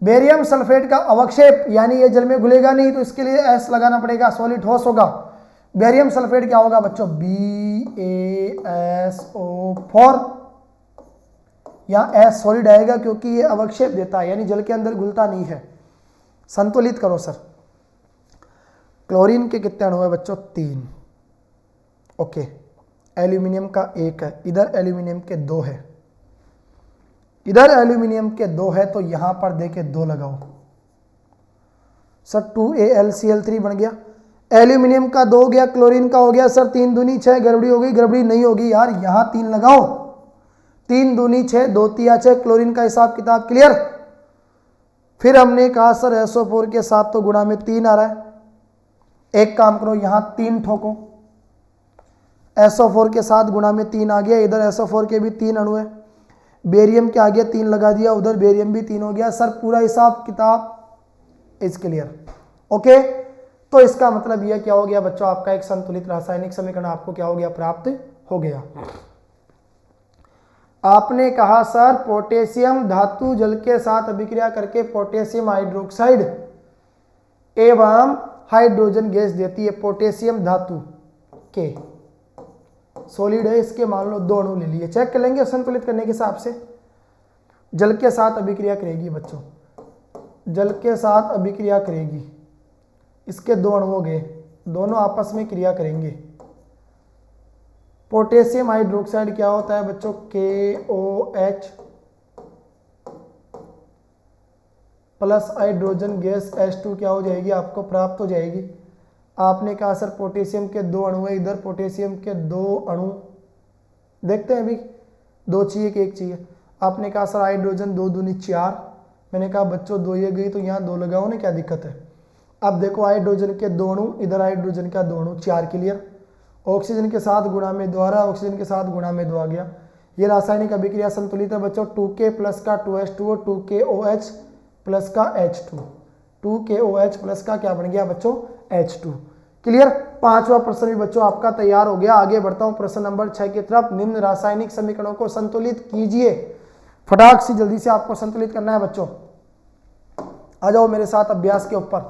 बेरियम सल्फेट का अवक्षेप, यानी ये जल में घुलेगा नहीं तो इसके लिए S लगाना पड़ेगा, सॉलिड ठोस होगा। बेरियम सल्फेट क्या होगा बच्चों? BaSO4, यहाँ S सॉलिड आएगा क्योंकि ये अवक्षेप देता है, यानी जल के अंदर घुलता नहीं है। संतुलित करो सर। क्लोरीन के कितने अणु है बच्चों? 3। ओके, एल्यूमिनियम का 1 है, इधर एल्यूमिनियम के 2 है, इधर एल्यूमिनियम के 2 है, तो यहां पर देके 2 लगाओ सर। 2AlCl3 बन गया। एल्यूमिनियम का 2 हो गया, क्लोरीन का हो गया सर 3 दूनी 6, गड़बड़ी हो गई, गड़बड़ी नहीं होगी यार, यहां 3 लगाओ, 3 दूनी 6, 2 तिया 6, क्लोरीन का हिसाब किताब क्लियर। फिर हमने कहा सर SO4 के साथ तो गुणा में 3 आ रहा है, एक काम करो यहां 3 ठोको, SO4 के साथ गुणा में 3 आ गया, इधर SO4 के भी 3 अणु है, बेरियम के आगे 3 लगा दिया, उधर बेरियम भी 3 हो गया सर। पूरा हिसाब किताब इज क्लियर। ओके, तो इसका मतलब यह क्या हो गया बच्चों? आपका एक संतुलित रासायनिक समीकरण आपको क्या हो गया? प्राप्त हो गया। आपने कहा सर पोटेशियम धातु जल के साथ अभिक्रिया करके पोटेशियम हाइड्रोक्साइड एवं हाइड्रोजन गैस देती है। पोटेशियम धातु के सॉलिड है, इसके मान लो 2 अणु ले लिए, चेक कर लेंगे संतुलित करने के हिसाब से। जल के साथ अभिक्रिया करेगी बच्चों, जल के साथ अभिक्रिया करेगी, इसके 2 अणु हो गए, दोनों आपस में क्रिया करेंगे। पोटेशियम हाइड्रोक्साइड क्या होता है बच्चों? KOH plus hydrogen gas H2 क्या हो जाएगी? आपको प्राप्त हो जाएगी। आपने कहा सर पोटेशियम के 2 अणु है, इधर पोटेशियम के 2 अणु, देखते हैं अभी 2 चाहिए कि 1 चाहिए। आपने कहा सर हाइड्रोजन 2 दूनी 4, मैंने कहा बच्चों 2 ये गई तो यहाँ 2 लगाओ ना, क्या दिक्कत है? अब देखो हाइड्रोजन के 2 अणु, इधर हाइड्रोजन का 2 अणु, 4 क्लियर। ऑक्सीजन के साथ गुणा में 2 आ रहा, ऑक्सीजन के साथ गुणा में 2 आ गया। ये रासायनिक अभिक्रिया संतुलित है बच्चों। 2K प्लस का 2H2O, 2KOH प्लस का H2, 2KOH प्लस का क्या बन गया बच्चों? H2, clear. 5वां प्रश्न भी बच्चों आपका तैयार हो गया। आगे बढ़ता हूं प्रश्न नंबर 6 की तरफ। निम्न रासायनिक समीकरणों को संतुलित कीजिए। फटाक से जल्दी से आपको संतुलित करना है बच्चों। आ जाओ मेरे साथ अभ्यास के ऊपर।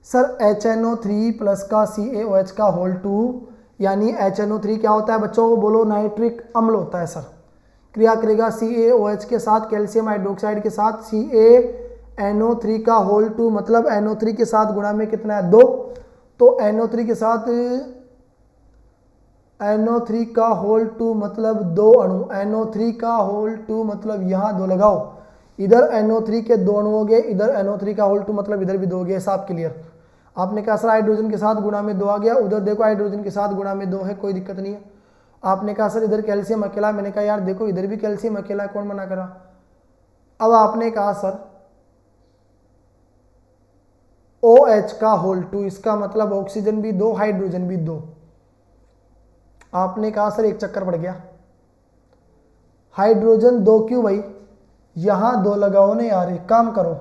सर HNO3 प्लस का CaOH का होल 2 यानी HNO3 क्या होता है बच्चों? बोलो नाइट्रिक अम्ल होता है सर। क्रिया करेगा CaOH के साथ कैल्शियम हाइड्रोक्साइड के साथ CaNO3 का होल 2 मतलब NO3 के साथ गुणा में कितना है 2। तो NO3 के साथ NO3 का होल 2 मतलब 2 अणु। NO3 का होल 2 मतलब यहाँ 2 लगाओ। इधर NO3 के 2 अणु हो गए, इधर NO3 का होल 2 मतलब इधर भी 2 हो गए। सब क्लियर। आपने कहा सर हाइड्रोजन के साथ गुणा में 2 आ गया, उधर देखो हाइड्रोजन के साथ गुणा में 2 है, कोई दिक्कत नहीं है। आपने कहा सर इधर कैल्शियम अकेला, मैंने कहा यार देखो इधर भी कैल्शियम अकेला, कौन मना करा। अब आपने कहा सर OH का होल 2 इसका मतलब ऑक्सीजन भी 2 हाइड्रोजन भी 2। आपने कहा सर एक चक्कर पड़ गया। हाइड्रोजन 2 क्यों भाई? यहां 2 लगाओ ना यार, एक काम करो।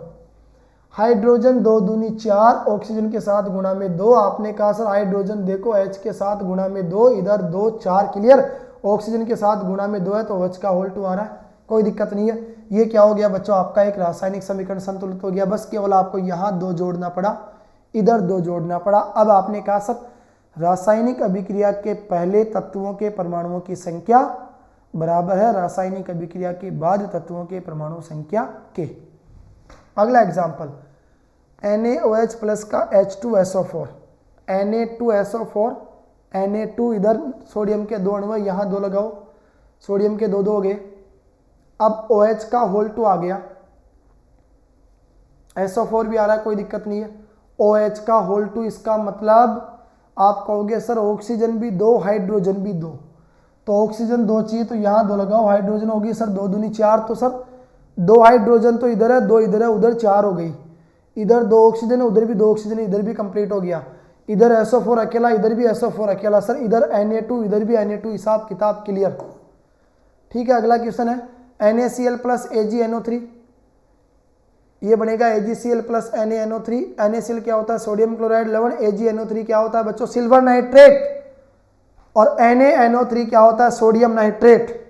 हाइड्रोजन 2 दूनी 4, ऑक्सीजन के साथ गुणा में 2। आपने कहा सर हाइड्रोजन देखो H के साथ गुणा में 2, इधर 2 4 क्लियर। ऑक्सीजन के साथ गुणा में 2 है तो OH का होल 2 आ रहा है, कोई दिक्कत नहीं है। ये क्या हो गया बच्चों? आपका एक रासायनिक समीकरण संतुलित हो गया। बस केवल आपको यहाँ 2 जोड़ना पड़ा, इधर 2 जोड़ना पड़ा। अब आपने कहा सर रासायनिक अभिक्रिया के पहले तत्वों के परमाणुओं की संख्या बराबर है रासायनिक अभिक्रिया के बाद तत्वों के परमाणु संख्या के। अगला एग्जाम्पल NaOH प्लस का H2SO4 Na2SO4 Na2 इधर सोडियम के 2 अणु है, यहाँ 2 लगाओ। सोडियम के 2 हो गए। अब OH का होल 2 आ गया, SO4 भी आ रहा है, कोई दिक्कत नहीं है। OH का होल 2 इसका मतलब आप कहोगे सर ऑक्सीजन भी 2 हाइड्रोजन भी 2, तो ऑक्सीजन 2 चाहिए तो यहाँ 2 लगाओ। हाइड्रोजन होगी सर 2 दूनी 4, तो सर 2 हाइड्रोजन तो इधर है, 2 इधर है, उधर 4 हो गई। इधर 2 ऑक्सीजन है, उधर भी 2 ऑक्सीजन है, इधर भी कंप्लीट हो गया। इधर SO4 अकेला, इधर भी SO4 अकेला। सर इधर Na2 इधर भी Na2, हिसाब किताब क्लियर। ठीक है, अगला क्वेश्चन है NaCl प्लस AgNO3, ये बनेगा AgCl प्लस NaNO3। NaCl क्या होता है? सोडियम क्लोराइड लवण। AgNO3 क्या होता है बच्चों? Silver nitrate. और NaNO3 क्या होता है? Sodium nitrate.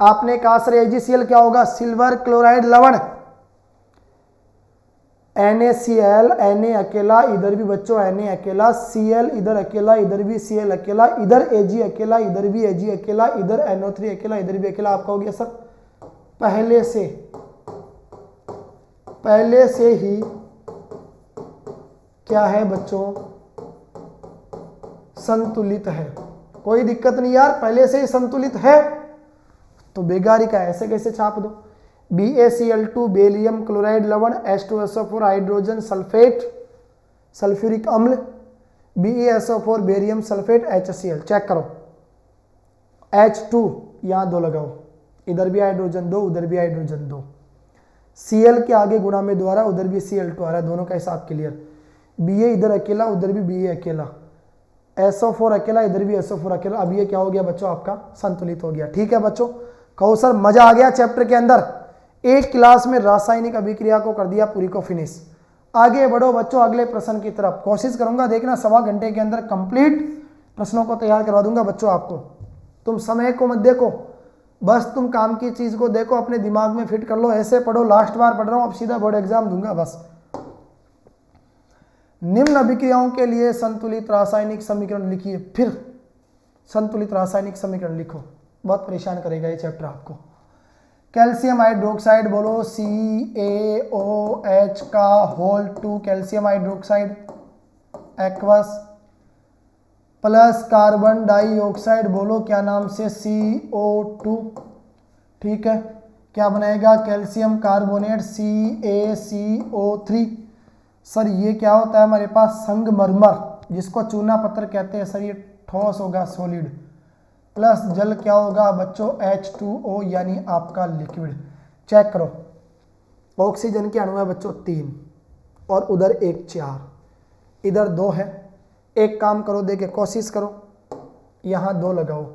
आपने कहा सर AgCl क्या होगा? सिल्वर क्लोराइड लवण। NaCl, Na अकेला, इधर भी बच्चों Na अकेला, Cl इधर अकेला, इधर भी Cl अकेला, इधर Ag अकेला, इधर भी Ag अकेला, इधर NO3 अकेला, इधर भी अकेला। आपका हो गया सर पहले से ही क्या है बच्चों? संतुलित है। कोई दिक्कत नहीं यार, पहले से ही संतुलित है तो बेगारी का ऐसे कैसे छाप दो। BaCl2 बेरियम क्लोराइड लवण, H2SO4 हाइड्रोजन सल्फेट सल्फ्यूरिक अम्ल, BaSO4 barium sulphate HCl। Check करो H2 यहाँ 2 लगाओ, इधर भी हाइड्रोजन 2, उधर भी हाइड्रोजन 2। Cl के आगे गुणा में 2 आ रहा है, उधर भी Cl2 आ रहा है, दोनों का हिसाब क्लियर। Ba इधर अकेला, उधर भी Ba अकेला, SO4 अकेला, इधर भी SO4 अकेला। अब ये क्या हो गया बच्चों? आपका संतुलित हो गया। ठीक है बच्चों, कहो सर मजा आ गया चैप्टर के अंदर। एक क्लास में रासायनिक अभिक्रिया को कर दिया पूरी को फिनिश। आगे बढ़ो बच्चों अगले प्रश्न की तरफ। कोशिश करूंगा देखना 1.25 घंटे के अंदर कंप्लीट प्रश्नों को तैयार करवा दूंगा बच्चों आपको। तुम समय को मत देखो, बस तुम काम की चीज को देखो, अपने दिमाग में फिट कर लो। ऐसे पढ़ो, लास्ट बार पढ़ रहा हूं, अब सीधा बोर्ड एग्जाम दूंगा बस। निम्न अभिक्रियाओं के लिए संतुलित रासायनिक समीकरण लिखिए। फिर संतुलित रासायनिक समीकरण लिखो, बहुत परेशान करेगा ये चैप्टर आपको। कैल्शियम हाइड्रोक्साइड बोलो CaOH का whole 2 calcium hydroxide aqueous plus carbon dioxide बोलो क्या नाम से? CO2। ठीक है, क्या बनाएगा? Calcium carbonate CaCO3। सर ये क्या होता है हमारे पास? संगमरमर, जिसको चूना पत्थर कहते हैं। सर ये ठोस होगा सॉलिड, प्लस जल क्या होगा बच्चों? H2O यानी आपका लिक्विड। चेक करो, ऑक्सीजन के अणु है बच्चों 3 और उधर 1 4, इधर 2 है। एक काम करो, देखे कोशिश करो, यहाँ 2 लगाओ।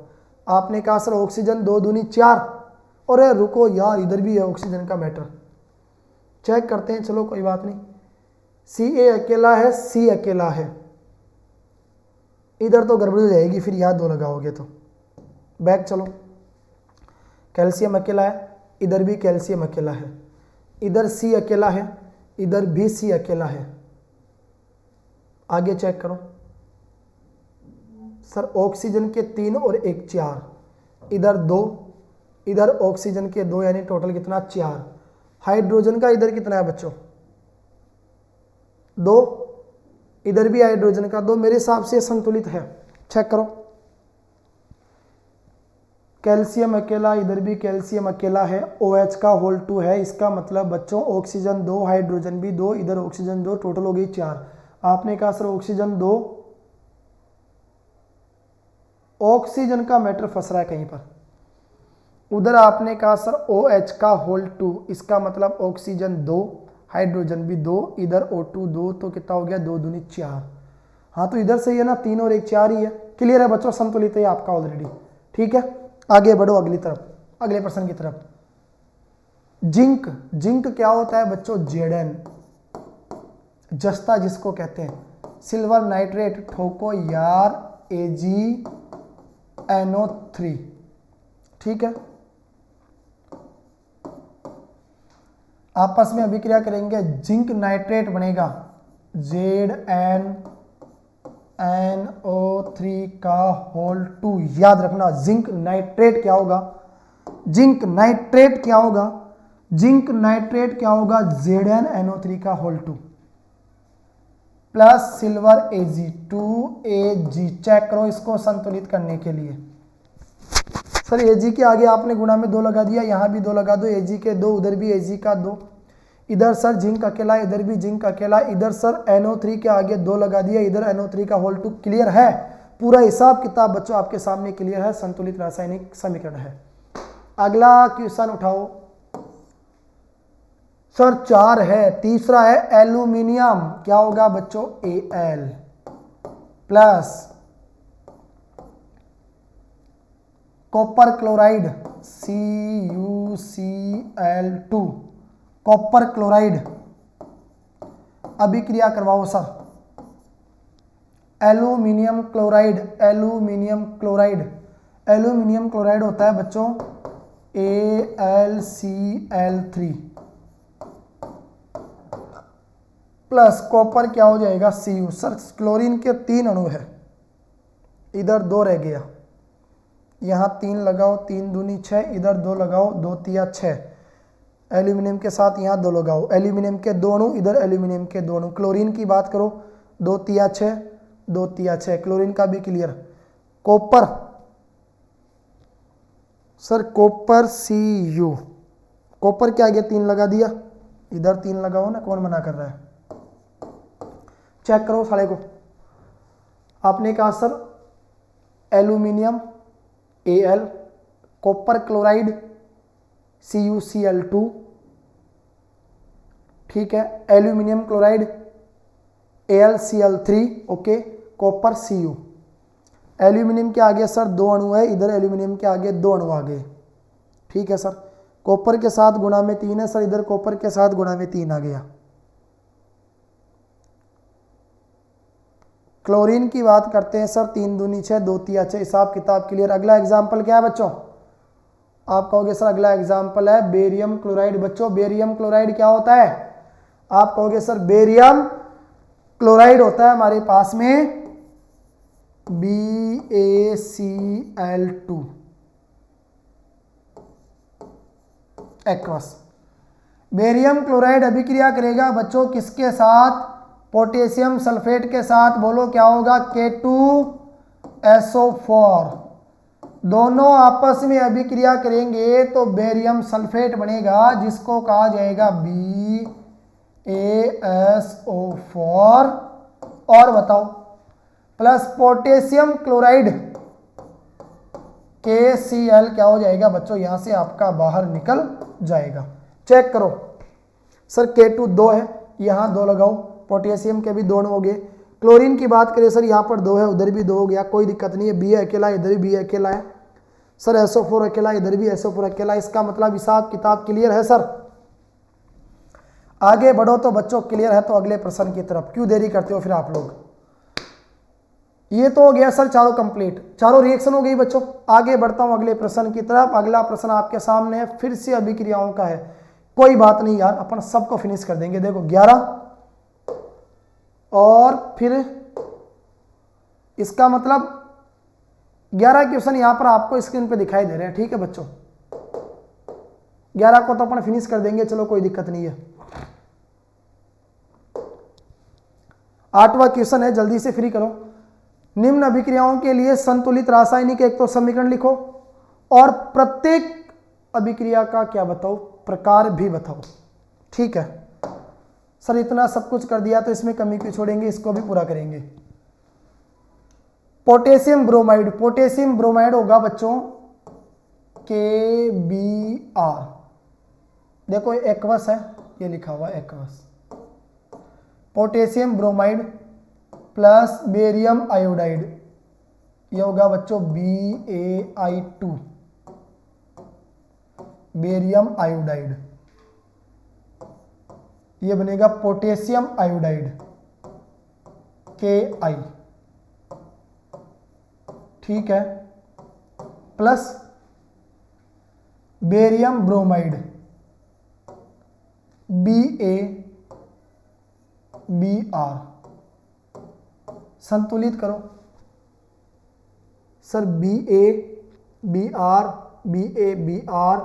आपने कहा सर ऑक्सीजन 2 दूनी 4, और रुको यार इधर भी है ऑक्सीजन का मैटर। चेक करते हैं, चलो कोई बात नहीं। Ca अकेला है, C अकेला है, इधर तो गड़बड़ी हो जाएगी फिर यहाँ 2 लगाओगे तो। बैक चलो, कैल्शियम अकेला है, इधर भी कैल्शियम अकेला है, इधर सी अकेला है, इधर भी सी अकेला है। आगे चेक करो सर, ऑक्सीजन के 3 और 1 4, इधर 2, इधर ऑक्सीजन के 2, यानी टोटल कितना 4। हाइड्रोजन का इधर कितना है बच्चों 2, इधर भी हाइड्रोजन का 2। मेरे हिसाब से संतुलित है। चेक करो, कैल्शियम अकेला, इधर भी कैल्शियम अकेला है, OH का होल 2 है। इसका मतलब बच्चों ऑक्सीजन 2, हाइड्रोजन भी 2, इधर ऑक्सीजन 2, टोटल हो गई 4। आपने कहा सर ऑक्सीजन 2, ऑक्सीजन का मैटर फंस रहा है कहीं पर। उधर आपने कहा सर OH का होल 2, इसका मतलब ऑक्सीजन 2, हाइड्रोजन भी 2, इधर O2 2, तो कितना हो गया 2 दूनी 4। हाँ तो इधर सही है ना, 3 और 1 4 ही है। क्लियर है बच्चों, संतुलित है आपका ऑलरेडी। ठीक है, आगे बढ़ो अगली तरफ, अगले प्रश्न की तरफ। जिंक, जिंक क्या होता है बच्चों Zn, जस्ता जिसको कहते हैं। सिल्वर नाइट्रेट, ठोको यार AgNO3। ठीक है, आपस में अभिक्रिया करेंगे, जिंक नाइट्रेट बनेगा ZnNO3 का होल 2। याद रखना जिंक नाइट्रेट क्या होगा, जिंक नाइट्रेट क्या होगा, जिंक नाइट्रेट क्या होगा ZnNO3 का whole 2 plus silver Ag2Ag। Check करो इसको संतुलित करने के लिए। सर Ag के आगे आपने गुणा में 2 लगा दिया, यहाँ भी 2 लगा दो, Ag के 2, उधर भी Ag का 2, इधर सर जिंक अकेला, इधर भी जिंक अकेला, इधर सर NO3 के आगे 2 लगा दिया, इधर NO3 का होल 2। क्लियर है, पूरा हिसाब किताब बच्चों आपके सामने क्लियर है, संतुलित रासायनिक समीकरण है। अगला क्वेश्चन उठाओ सर, 4 है, तीसरा है एल्यूमिनियम, क्या होगा बच्चों Al plus copper chloride CuCl2, copper chloride. अभिक्रिया करवाओ sir, aluminium chloride, aluminium chloride, aluminium chloride होता है बच्चों AlCl3 प्लस कॉपर क्या हो जाएगा Cu। सर क्लोरीन के 3 अणु है, इधर 2 रह गया, यहाँ 3 लगाओ, 3 दूनी 6, इधर 2 लगाओ, 2 तिया 6, एल्यूमिनियम के साथ यहाँ 2 लगाओ, एल्यूमिनियम के 2 अणु, इधर एल्यूमिनियम के 2 अणु। क्लोरीन की बात करो, 2 तिया 6, 2 तिया 6, क्लोरीन का भी clear. Copper sir copper Cu, copper के आगे 3 लगा दिया, इधर 3 लगाओ ना, कौन मना कर रहा है। चेक करो साले को, आपने कहा sir aluminium Al, copper chloride CuCl2, ठीक है, aluminium chloride AlCl3, okay, copper Cu। Aluminium के आगे सर 2 अणु है, इधर एल्यूमिनियम के आगे 2 अणु आ गए। ठीक है सर, कॉपर के साथ गुणा में 3 है सर, इधर कॉपर के साथ गुणा में 3 आ गया। क्लोरीन की बात करते हैं सर, 3 दूनी 6, 2 तिया 6, हिसाब किताब क्लियर। अगला एग्जाम्पल क्या है बच्चों, आप कहोगे सर अगला एग्जाम्पल है बेरियम क्लोराइड। बच्चों बेरियम क्लोराइड क्या होता है, आप कहोगे सर बेरियम क्लोराइड होता है हमारे पास में BaCl2 एक्वस। बेरियम क्लोराइड अभिक्रिया करेगा बच्चों किसके साथ, पोटेशियम सल्फेट के साथ। बोलो क्या होगा, K2SO4। दोनों आपस में अभिक्रिया करेंगे तो बेरियम सल्फेट बनेगा, जिसको कहा जाएगा BaSO4। और बताओ प्लस पोटेशियम क्लोराइड KCl क्या हो जाएगा बच्चों, यहां से आपका बाहर निकल जाएगा। चेक करो सर, K2 2 है, यहां 2 लगाओ, पोटेशियम के भी 2 हो गए। क्लोरीन की बात करें सर, यहाँ पर 2 है, उधर भी 2 हो गया, कोई दिक्कत नहीं है। बी अकेला, इधर भी अकेला है सर, SO4 अकेला, इधर भी SO4 अकेला। इसका मतलब हिसाब किताब क्लियर है सर। आगे बढ़ो तो बच्चों क्लियर है, तो अगले प्रश्न की तरफ। क्यों देरी करते हो फिर आप लोग। ये तो हो गया सर चारों कंप्लीट, चारों रिएक्शन हो गई बच्चों। आगे बढ़ता हूं अगले प्रश्न की तरफ। अगला प्रश्न आपके सामने है, फिर से अभिक्रियाओं का है। कोई बात नहीं यार, अपन सबको फिनिश कर देंगे। देखो 11 और फिर इसका मतलब 11 क्वेश्चन यहां पर आपको स्क्रीन पे दिखाई दे रहे हैं। ठीक है बच्चों, 11 को तो अपन फिनिश कर देंगे, चलो कोई दिक्कत नहीं है। 8वां क्वेश्चन है, जल्दी से फ्री करो। निम्न अभिक्रियाओं के लिए संतुलित रासायनिक एक तो समीकरण लिखो और प्रत्येक अभिक्रिया का क्या बताओ, प्रकार भी बताओ। ठीक है सर, इतना सब कुछ कर दिया तो इसमें कमी क्यों छोड़ेंगे, इसको भी पूरा करेंगे। पोटेशियम ब्रोमाइड, पोटेशियम ब्रोमाइड होगा बच्चों KBr। देखो एक्वस है, ये लिखा हुआ aqueous. Potassium bromide plus barium iodide, ये होगा बच्चों BaI2, बेरियम आयोडाइड। ये बनेगा पोटेशियम आयोडाइड Ki। ठीक है, प्लस बेरियम ब्रोमाइड BaBr। संतुलित करो sir, BaBr BaBr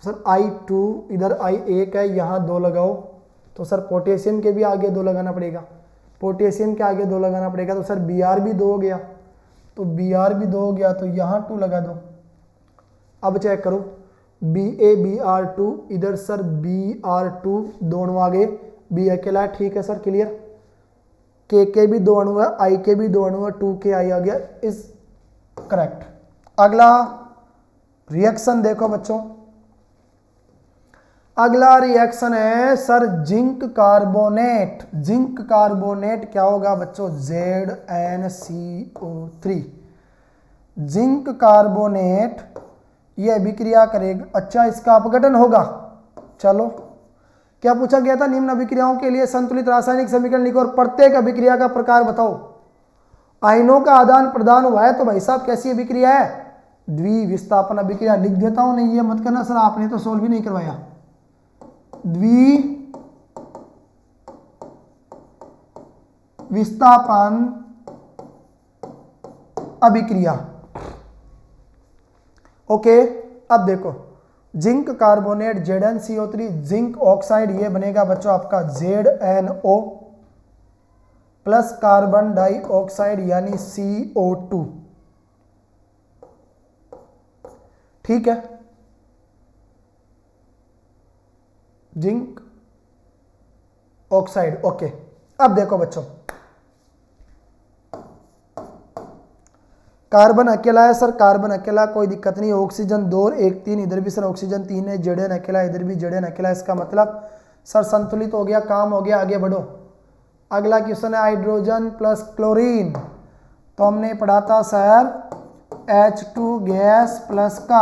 sir I2, इधर I1 है, यहां 2 लगाओ तो सर पोटेशियम के भी आगे 2 लगाना पड़ेगा, पोटेशियम के आगे 2 लगाना पड़ेगा, तो सर Br भी 2 हो गया, तो Br भी 2 हो गया, तो यहां 2 लगा दो। अब चेक करो BaBr2, इधर सर Br2 दोनों आगे, B अकेला है। ठीक है सर, क्लियर। के भी 2 अणु है, I के भी 2 अणु है, 2Ki आ गया, इज करेक्ट। अगला रिएक्शन देखो बच्चों, अगला रिएक्शन है sir zinc carbonate. Zinc carbonate क्या होगा बच्चों, ZnCO3। जिंक कार्बोनेट ये अभिक्रिया करेगा, अच्छा इसका अपघटन होगा। चलो क्या पूछा गया था, निम्न अभिक्रियाओं के लिए संतुलित रासायनिक समीकरण लिखो और प्रत्येक अभिक्रिया का प्रकार बताओ। आयनों का आदान प्रदान हुआ है तो भाई साहब कैसी अभिक्रिया है, द्विविस्थापन अभिक्रिया। लिख देता हूं, नहीं ये मत करना सर, आपने तो सोल्व भी नहीं करवाया। द्विविस्थापन अभिक्रिया। ओके, अब देखो zinc carbonate ZnCO3, zinc oxide ये बनेगा बच्चों आपका ZnO प्लस कार्बन डाइऑक्साइड यानी CO2। ठीक है, जिंक ऑक्साइड। ओके, अब देखो बच्चों कार्बन अकेला है सर, कार्बन अकेला कोई दिक्कत नहीं, ऑक्सीजन 2 और 1 3, इधर भी सर ऑक्सीजन 3 है, Zn अकेला, इधर भी Zn अकेला। इसका मतलब सर संतुलित हो गया, काम हो गया, आगे बढ़ो। अगला क्वेश्चन है हाइड्रोजन प्लस क्लोरीन। तो हमने पढ़ा था सर H2 गैस प्लस का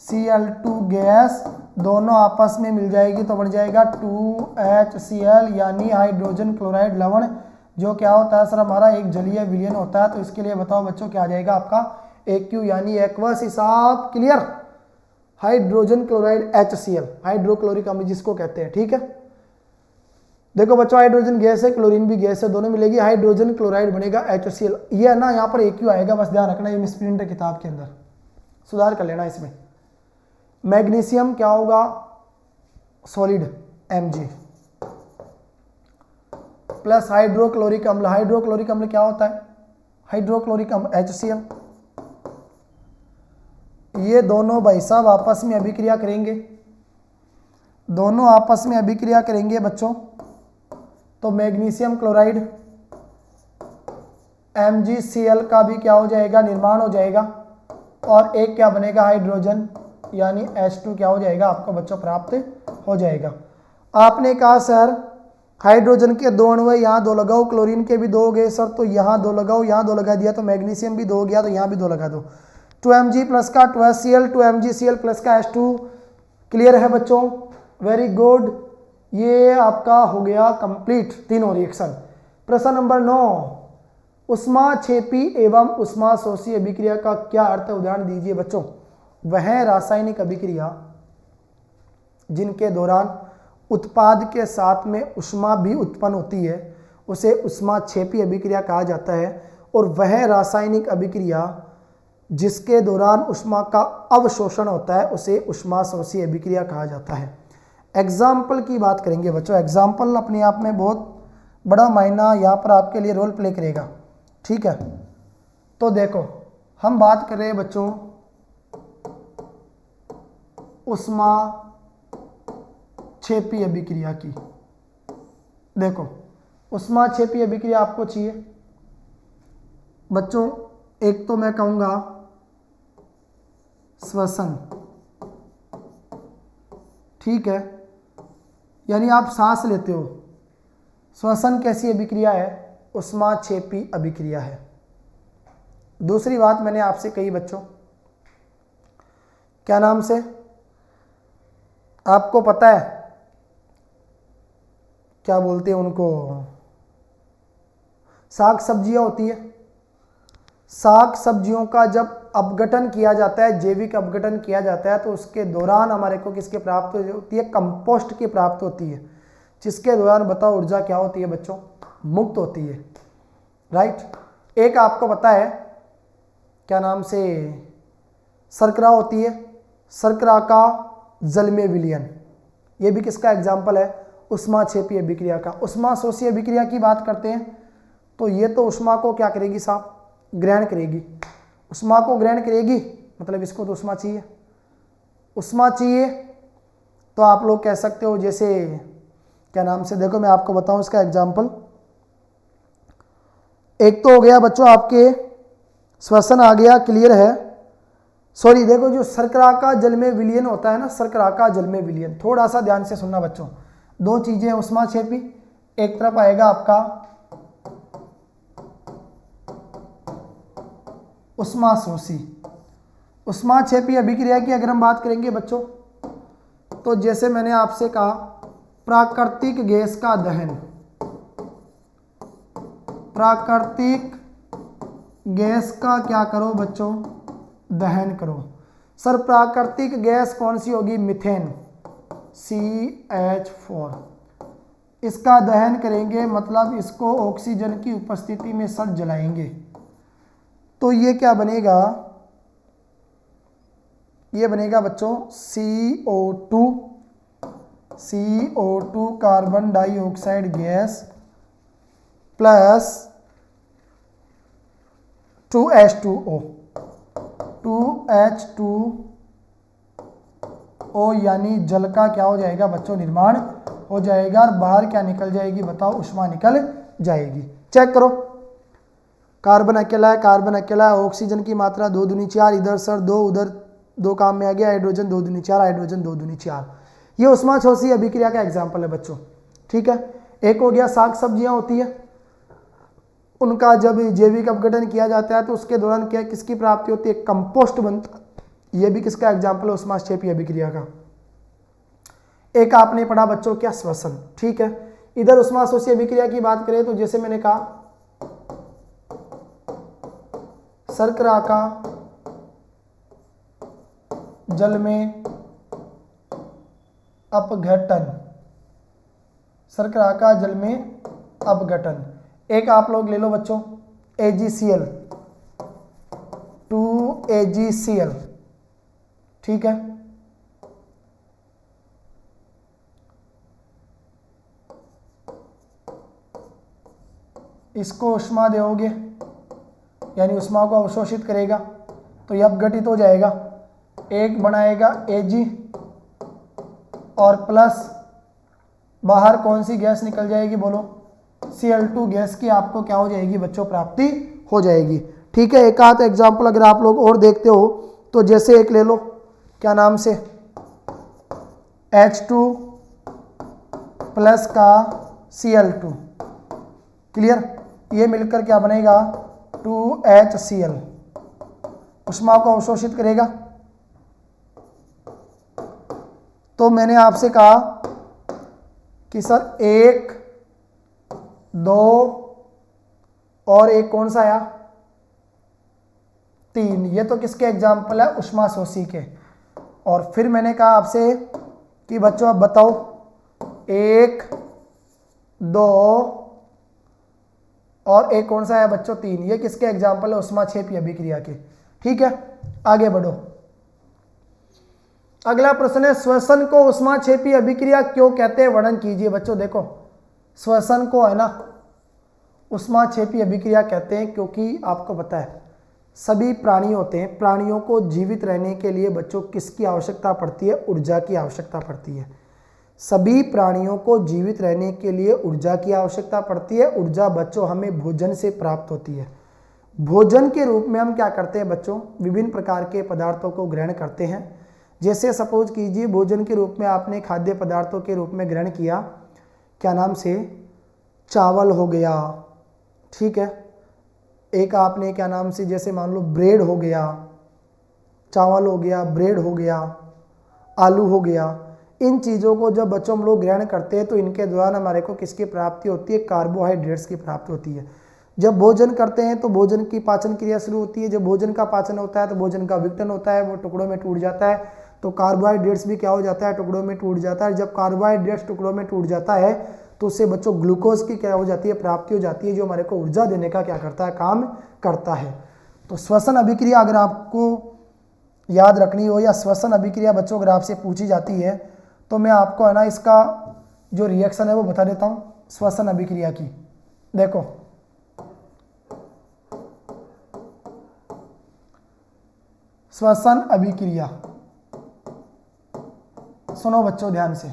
Cl2 गैस, दोनों आपस में मिल जाएगी तो बन जाएगा 2HCl यानी हाइड्रोजन क्लोराइड लवण, जो क्या होता है सर हमारा एक जलीय विलयन होता है। तो इसके लिए बताओ बच्चों क्या आ जाएगा आपका AQ यानी एक्वस हिसाब। Clear, hydrogen chloride HCl, hydrochloric अम्ल जिसको कहते हैं। ठीक है, देखो बच्चों हाइड्रोजन गैस है, क्लोरीन भी गैस है, दोनों मिलेगी, हाइड्रोजन क्लोराइड बनेगा HCl। ये है ना, यहाँ पर AQ आएगा, बस ध्यान रखना, ये मिसप्रिंट है किताब के अंदर, सुधार कर लेना इसमें। मैग्नीशियम क्या होगा, सॉलिड Mg प्लस हाइड्रोक्लोरिक अम्ल, हाइड्रोक्लोरिक अम्ल क्या होता है, हाइड्रोक्लोरिक अम्ल HCl। ये दोनों भाई साहब आपस में अभिक्रिया करेंगे, दोनों आपस में अभिक्रिया करेंगे बच्चों, तो मैग्नीशियम क्लोराइड MgCl का भी क्या हो जाएगा, निर्माण हो जाएगा, और एक क्या बनेगा हाइड्रोजन यानी H2 क्या हो जाएगा आपको बच्चों प्राप्त हो जाएगा। आपने कहा सर हाइड्रोजन के 2 अणु है, यहाँ 2 लगाओ, क्लोरीन के भी 2 हो गए सर, तो यहाँ 2 लगाओ, यहाँ 2 लगा दिया, तो मैग्नीशियम भी 2 हो गया, तो यहाँ भी 2 लगा दो। 2Mg प्लस का 2HCl, 2MgCl प्लस का H2। क्लियर है बच्चों, वेरी गुड। ये आपका हो गया कंप्लीट तीनों रिएक्शन। प्रश्न नंबर 9, ऊष्माक्षेपी एवं ऊष्माशोषी अभिक्रिया का क्या अर्थ है, उदाहरण दीजिए बच्चों। वह रासायनिक अभिक्रिया जिनके दौरान उत्पाद के साथ में ऊष्मा भी उत्पन्न होती है उसे ऊष्माक्षेपी अभिक्रिया कहा जाता है, और वह रासायनिक अभिक्रिया जिसके दौरान ऊष्मा का अवशोषण होता है उसे ऊष्माशोषी अभिक्रिया कहा जाता है। एग्जाम्पल की बात करेंगे बच्चों। एग्जाम्पल अपने आप में बहुत बड़ा मायना यहाँ पर आपके लिए रोल प्ले करेगा, ठीक है। तो देखो हम बात कर रहे हैं बच्चों ऊष्माक्षेपी अभिक्रिया की। देखो ऊष्माक्षेपी अभिक्रिया आपको चाहिए बच्चों, एक तो मैं कहूँगा श्वसन, ठीक है, यानी आप सांस लेते हो। श्वसन कैसी अभिक्रिया है, ऊष्माक्षेपी अभिक्रिया है। दूसरी बात मैंने आपसे कही बच्चों, क्या नाम से, आपको पता है क्या बोलते हैं उनको, साग सब्जियां होती है। साग सब्जियों का जब अपघटन किया जाता है, जैविक अपघटन किया जाता है, तो उसके दौरान हमारे को किसकी प्राप्त होती है, कंपोस्ट की प्राप्त होती है, जिसके दौरान बताओ ऊर्जा क्या होती है बच्चों, मुक्त होती है, राइट। एक आपको पता है क्या नाम से, शर्करा होती है, शर्करा का जल में विलयन, ये भी किसका एग्जाम्पल है, ऊष्माक्षेपी अभिक्रिया का। ऊष्माशोषी अभिक्रिया की बात करते हैं तो ये तो ऊष्मा को क्या करेगी साहब, ग्रहण करेगी। ऊष्मा को ग्रहण करेगी मतलब इसको तो ऊष्मा चाहिए। ऊष्मा चाहिए तो आप लोग कह सकते हो जैसे क्या नाम से, देखो मैं आपको बताऊं इसका एग्जाम्पल। एक तो हो गया बच्चों आपके श्वसन आ गया, क्लियर है। सॉरी देखो जो शर्करा का जल में विलयन होता है ना, शर्करा का जल में विलयन, थोड़ा सा ध्यान से सुनना बच्चों। दो चीजें ऊष्माक्षेपी, एक तरफ आएगा आपका ऊष्माशोषी। ऊष्माक्षेपी अभिक्रिया की अगर हम बात करेंगे बच्चों, तो जैसे मैंने आपसे कहा प्राकृतिक गैस का दहन, प्राकृतिक गैस का क्या करो बच्चों, दहन करो। सर प्राकृतिक गैस कौन सी होगी, मीथेन CH4। इसका दहन करेंगे मतलब इसको ऑक्सीजन की उपस्थिति में सर जलाएंगे, तो ये क्या बनेगा, ये बनेगा बच्चों CO2 carbon dioxide gas plus 2H2O, यानी जल का क्या हो जाएगा बच्चों, निर्माण हो जाएगा, और बाहर क्या निकल जाएगी बताओ, ऊष्मा निकल जाएगी। चेक करो, कार्बन अकेला है, कार्बन अकेला है, ऑक्सीजन की मात्रा 2 दूनी 4, इधर सर 2, उधर 2 काम में आ गया, हाइड्रोजन 2 दूनी 4, हाइड्रोजन 2 दूनी 4। ये ऊष्माशोषी अभिक्रिया का एग्जाम्पल है बच्चों, ठीक है। एक हो गया साग सब्जियां होती है, उनका जब जैविक अपघटन किया जाता है तो उसके दौरान क्या किसकी प्राप्ति होती है, कंपोस्ट बनता, ये भी किसका एग्जाम्पल है, ऊष्माक्षेपी अभिक्रिया का। एक आपने पढ़ा बच्चों क्या, श्वसन, ठीक है। इधर ऊष्माशोषी अभिक्रिया की बात करें तो जैसे मैंने कहा शर्करा का जल में अपघटन, शर्करा का जल में अपघटन। एक आप लोग ले लो बच्चों AgCl, 2AgCl, ठीक है। इसको ऊष्मा दोगे यानी ऊष्मा को अवशोषित करेगा तो यह अपघटित हो जाएगा, एक बनाएगा Ag और प्लस बाहर कौन सी गैस निकल जाएगी बोलो, Cl2 गैस की आपको क्या हो जाएगी बच्चों, प्राप्ति हो जाएगी, ठीक है। एक आध एग्जाम्पल अगर आप लोग और देखते हो तो जैसे एक ले लो क्या नाम से H2 प्लस का Cl2, क्लियर, ये मिलकर क्या बनेगा 2HCl, ऊष्मा को अवशोषित करेगा। तो मैंने आपसे कहा कि सर 1, 2 और एक कौन सा आया 3, ये तो किसके एग्जाम्पल है, ऊष्माशोषी के। और फिर मैंने कहा आपसे कि बच्चों अब बताओ 1, 2 और एक कौन सा है बच्चों 3, ये किसके एग्जाम्पल है, ऊष्माक्षेपी अभिक्रिया के। ठीक है, आगे बढ़ो। अगला प्रश्न है, श्वसन को ऊष्माक्षेपी अभिक्रिया क्यों कहते हैं, वर्णन कीजिए। बच्चों देखो, श्वसन को है ना ऊष्माक्षेपी अभिक्रिया कहते हैं क्योंकि आपको पता है सभी प्राणी होते हैं, प्राणियों को जीवित रहने के लिए बच्चों किसकी आवश्यकता पड़ती है, ऊर्जा की आवश्यकता पड़ती है। सभी प्राणियों को जीवित रहने के लिए ऊर्जा की आवश्यकता पड़ती है। ऊर्जा बच्चों हमें भोजन से प्राप्त होती है। भोजन के रूप में हम क्या करते हैं बच्चों, विभिन्न प्रकार के पदार्थों को ग्रहण करते हैं। जैसे सपोज कीजिए भोजन के रूप में आपने खाद्य पदार्थों के रूप में ग्रहण किया, क्या नाम से, चावल हो गया, ठीक है। एक आपने क्या नाम से, जैसे मान लो ब्रेड हो गया, चावल हो गया, ब्रेड हो गया, आलू हो गया। इन चीज़ों को जब बच्चों हम लोग ग्रहण करते हैं तो इनके दौरान हमारे को किसकी प्राप्ति होती है, कार्बोहाइड्रेट्स की प्राप्ति होती है। जब भोजन करते हैं तो भोजन की पाचन क्रिया शुरू होती है। जब भोजन का पाचन होता है तो भोजन का विघटन होता है, वो टुकड़ों में टूट जाता है, तो कार्बोहाइड्रेट्स भी क्या हो जाता है, टुकड़ों में टूट जाता है। जब कार्बोहाइड्रेट्स टुकड़ों में टूट जाता है तो उससे बच्चों ग्लूकोज की क्या हो जाती है, प्राप्ति हो जाती है, जो हमारे को ऊर्जा देने का क्या करता है, काम करता है। तो श्वसन अभिक्रिया अगर आपको याद रखनी हो, या श्वसन अभिक्रिया बच्चों अगर आपसे पूछी जाती है तो मैं आपको है ना इसका जो रिएक्शन है वो बता देता हूँ श्वसन अभिक्रिया की। देखो श्वसन अभिक्रिया, सुनो बच्चों ध्यान से।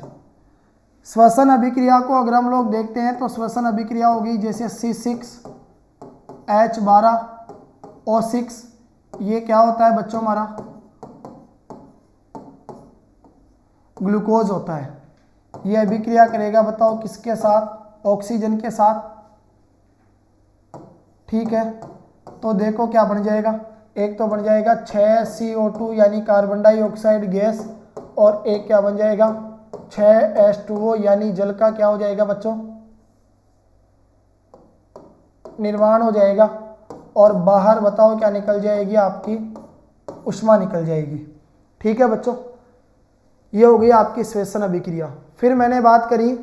श्वसन अभिक्रिया को अगर हम लोग देखते हैं तो श्वसन अभिक्रिया होगी जैसे C6H12O6, ये क्या होता है बच्चों, हमारा ग्लूकोज होता है। ये अभिक्रिया करेगा बताओ किसके साथ, ऑक्सीजन के साथ, ठीक है। तो देखो क्या बन जाएगा, एक तो बन जाएगा 6CO2 यानी कार्बन डाइऑक्साइड गैस, और एक क्या बन जाएगा 6H2O यानी जल का क्या हो जाएगा बच्चों, निर्माण हो जाएगा। और बाहर बताओ क्या निकल जाएगी, आपकी ऊष्मा निकल जाएगी। ठीक है बच्चों, ये हो गई आपकी श्वसन अभिक्रिया। फिर मैंने बात करी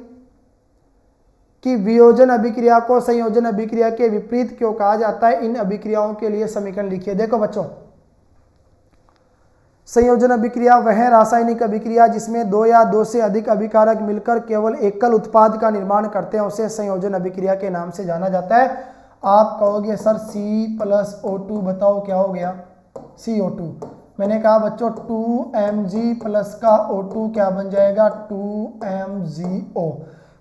कि वियोजन अभिक्रिया को संयोजन अभिक्रिया के विपरीत क्यों कहा जाता है। इन अभिक्रियाओं के लिए समीकरण लिखिए। देखो बच्चों, संयोजन अभिक्रिया वह रासायनिक अभिक्रिया जिसमें 2 या 2 से अधिक अभिकारक मिलकर केवल एकल उत्पाद का निर्माण करते हैं, उसे संयोजन अभिक्रिया के नाम से जाना जाता है। आप कहोगे सर C+O2 बताओ क्या हो गया, CO2। मैंने कहा बच्चों 2Mg प्लस का O2 क्या बन जाएगा, 2MgO।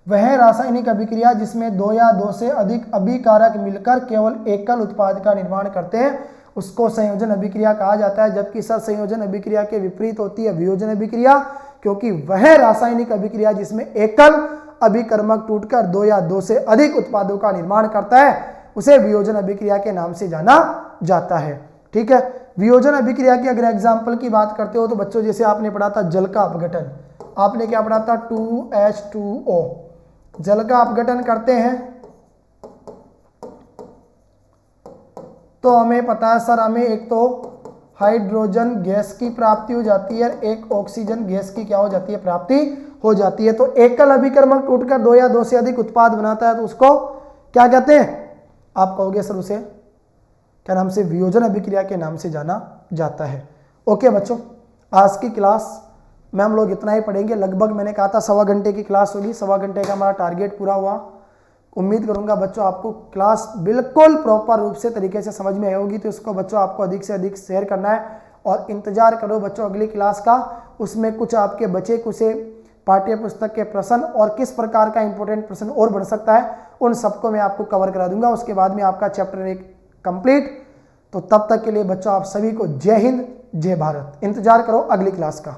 वह रासायनिक अभिक्रिया जिसमें 2 या 2 से अधिक अभिकारक मिलकर केवल एकल उत्पाद का निर्माण करते हैं, उसको संयोजन अभिक्रिया कहा जाता है। जबकि सर संयोजन अभिक्रिया के विपरीत होती है वियोजन अभिक्रिया, क्योंकि वह रासायनिक अभिक्रिया जिसमें एकल अभिकर्मक टूटकर 2 या 2 से अधिक उत्पादों का निर्माण करता है, उसे वियोजन अभिक्रिया के नाम से जाना जाता है। ठीक है, वियोजन अभिक्रिया की अगर एग्जाम्पल की बात करते हो तो बच्चों जैसे आपने पढ़ा था जल का अपघटन, आपने क्या पढ़ा था 2H2O, जल का अपघटन करते हैं तो हमें पता है सर, हमें एक तो हाइड्रोजन गैस की प्राप्ति हो जाती है, एक ऑक्सीजन गैस की क्या हो जाती है, प्राप्ति हो जाती है। तो एकल अभिकर्मक टूटकर 2 या 2 से अधिक उत्पाद बनाता है तो उसको क्या कहते हैं, आप कहोगे सर उसे क्या नाम से, वियोजन अभिक्रिया के नाम से जाना जाता है। ओके बच्चों, आज की क्लास में हम लोग इतना ही पढ़ेंगे। लगभग मैंने कहा था 1.25 घंटे की क्लास होगी, 1.25 घंटे का हमारा टारगेट पूरा हुआ। उम्मीद करूंगा बच्चों आपको क्लास बिल्कुल प्रॉपर रूप से तरीके से समझ में आई होगी। तो इसको बच्चों आपको अधिक से अधिक शेयर करना है और इंतजार करो बच्चों अगली क्लास का। उसमें कुछ आपके बचे कुछ पाठ्य पुस्तक के प्रश्न और किस प्रकार का इंपॉर्टेंट प्रश्न और बन सकता है, उन सबको मैं आपको कवर करा दूंगा। उसके बाद में आपका चैप्टर 1 कंप्लीट। तो तब तक के लिए बच्चों आप सभी को जय हिंद, जय भारत। इंतजार करो अगली क्लास का।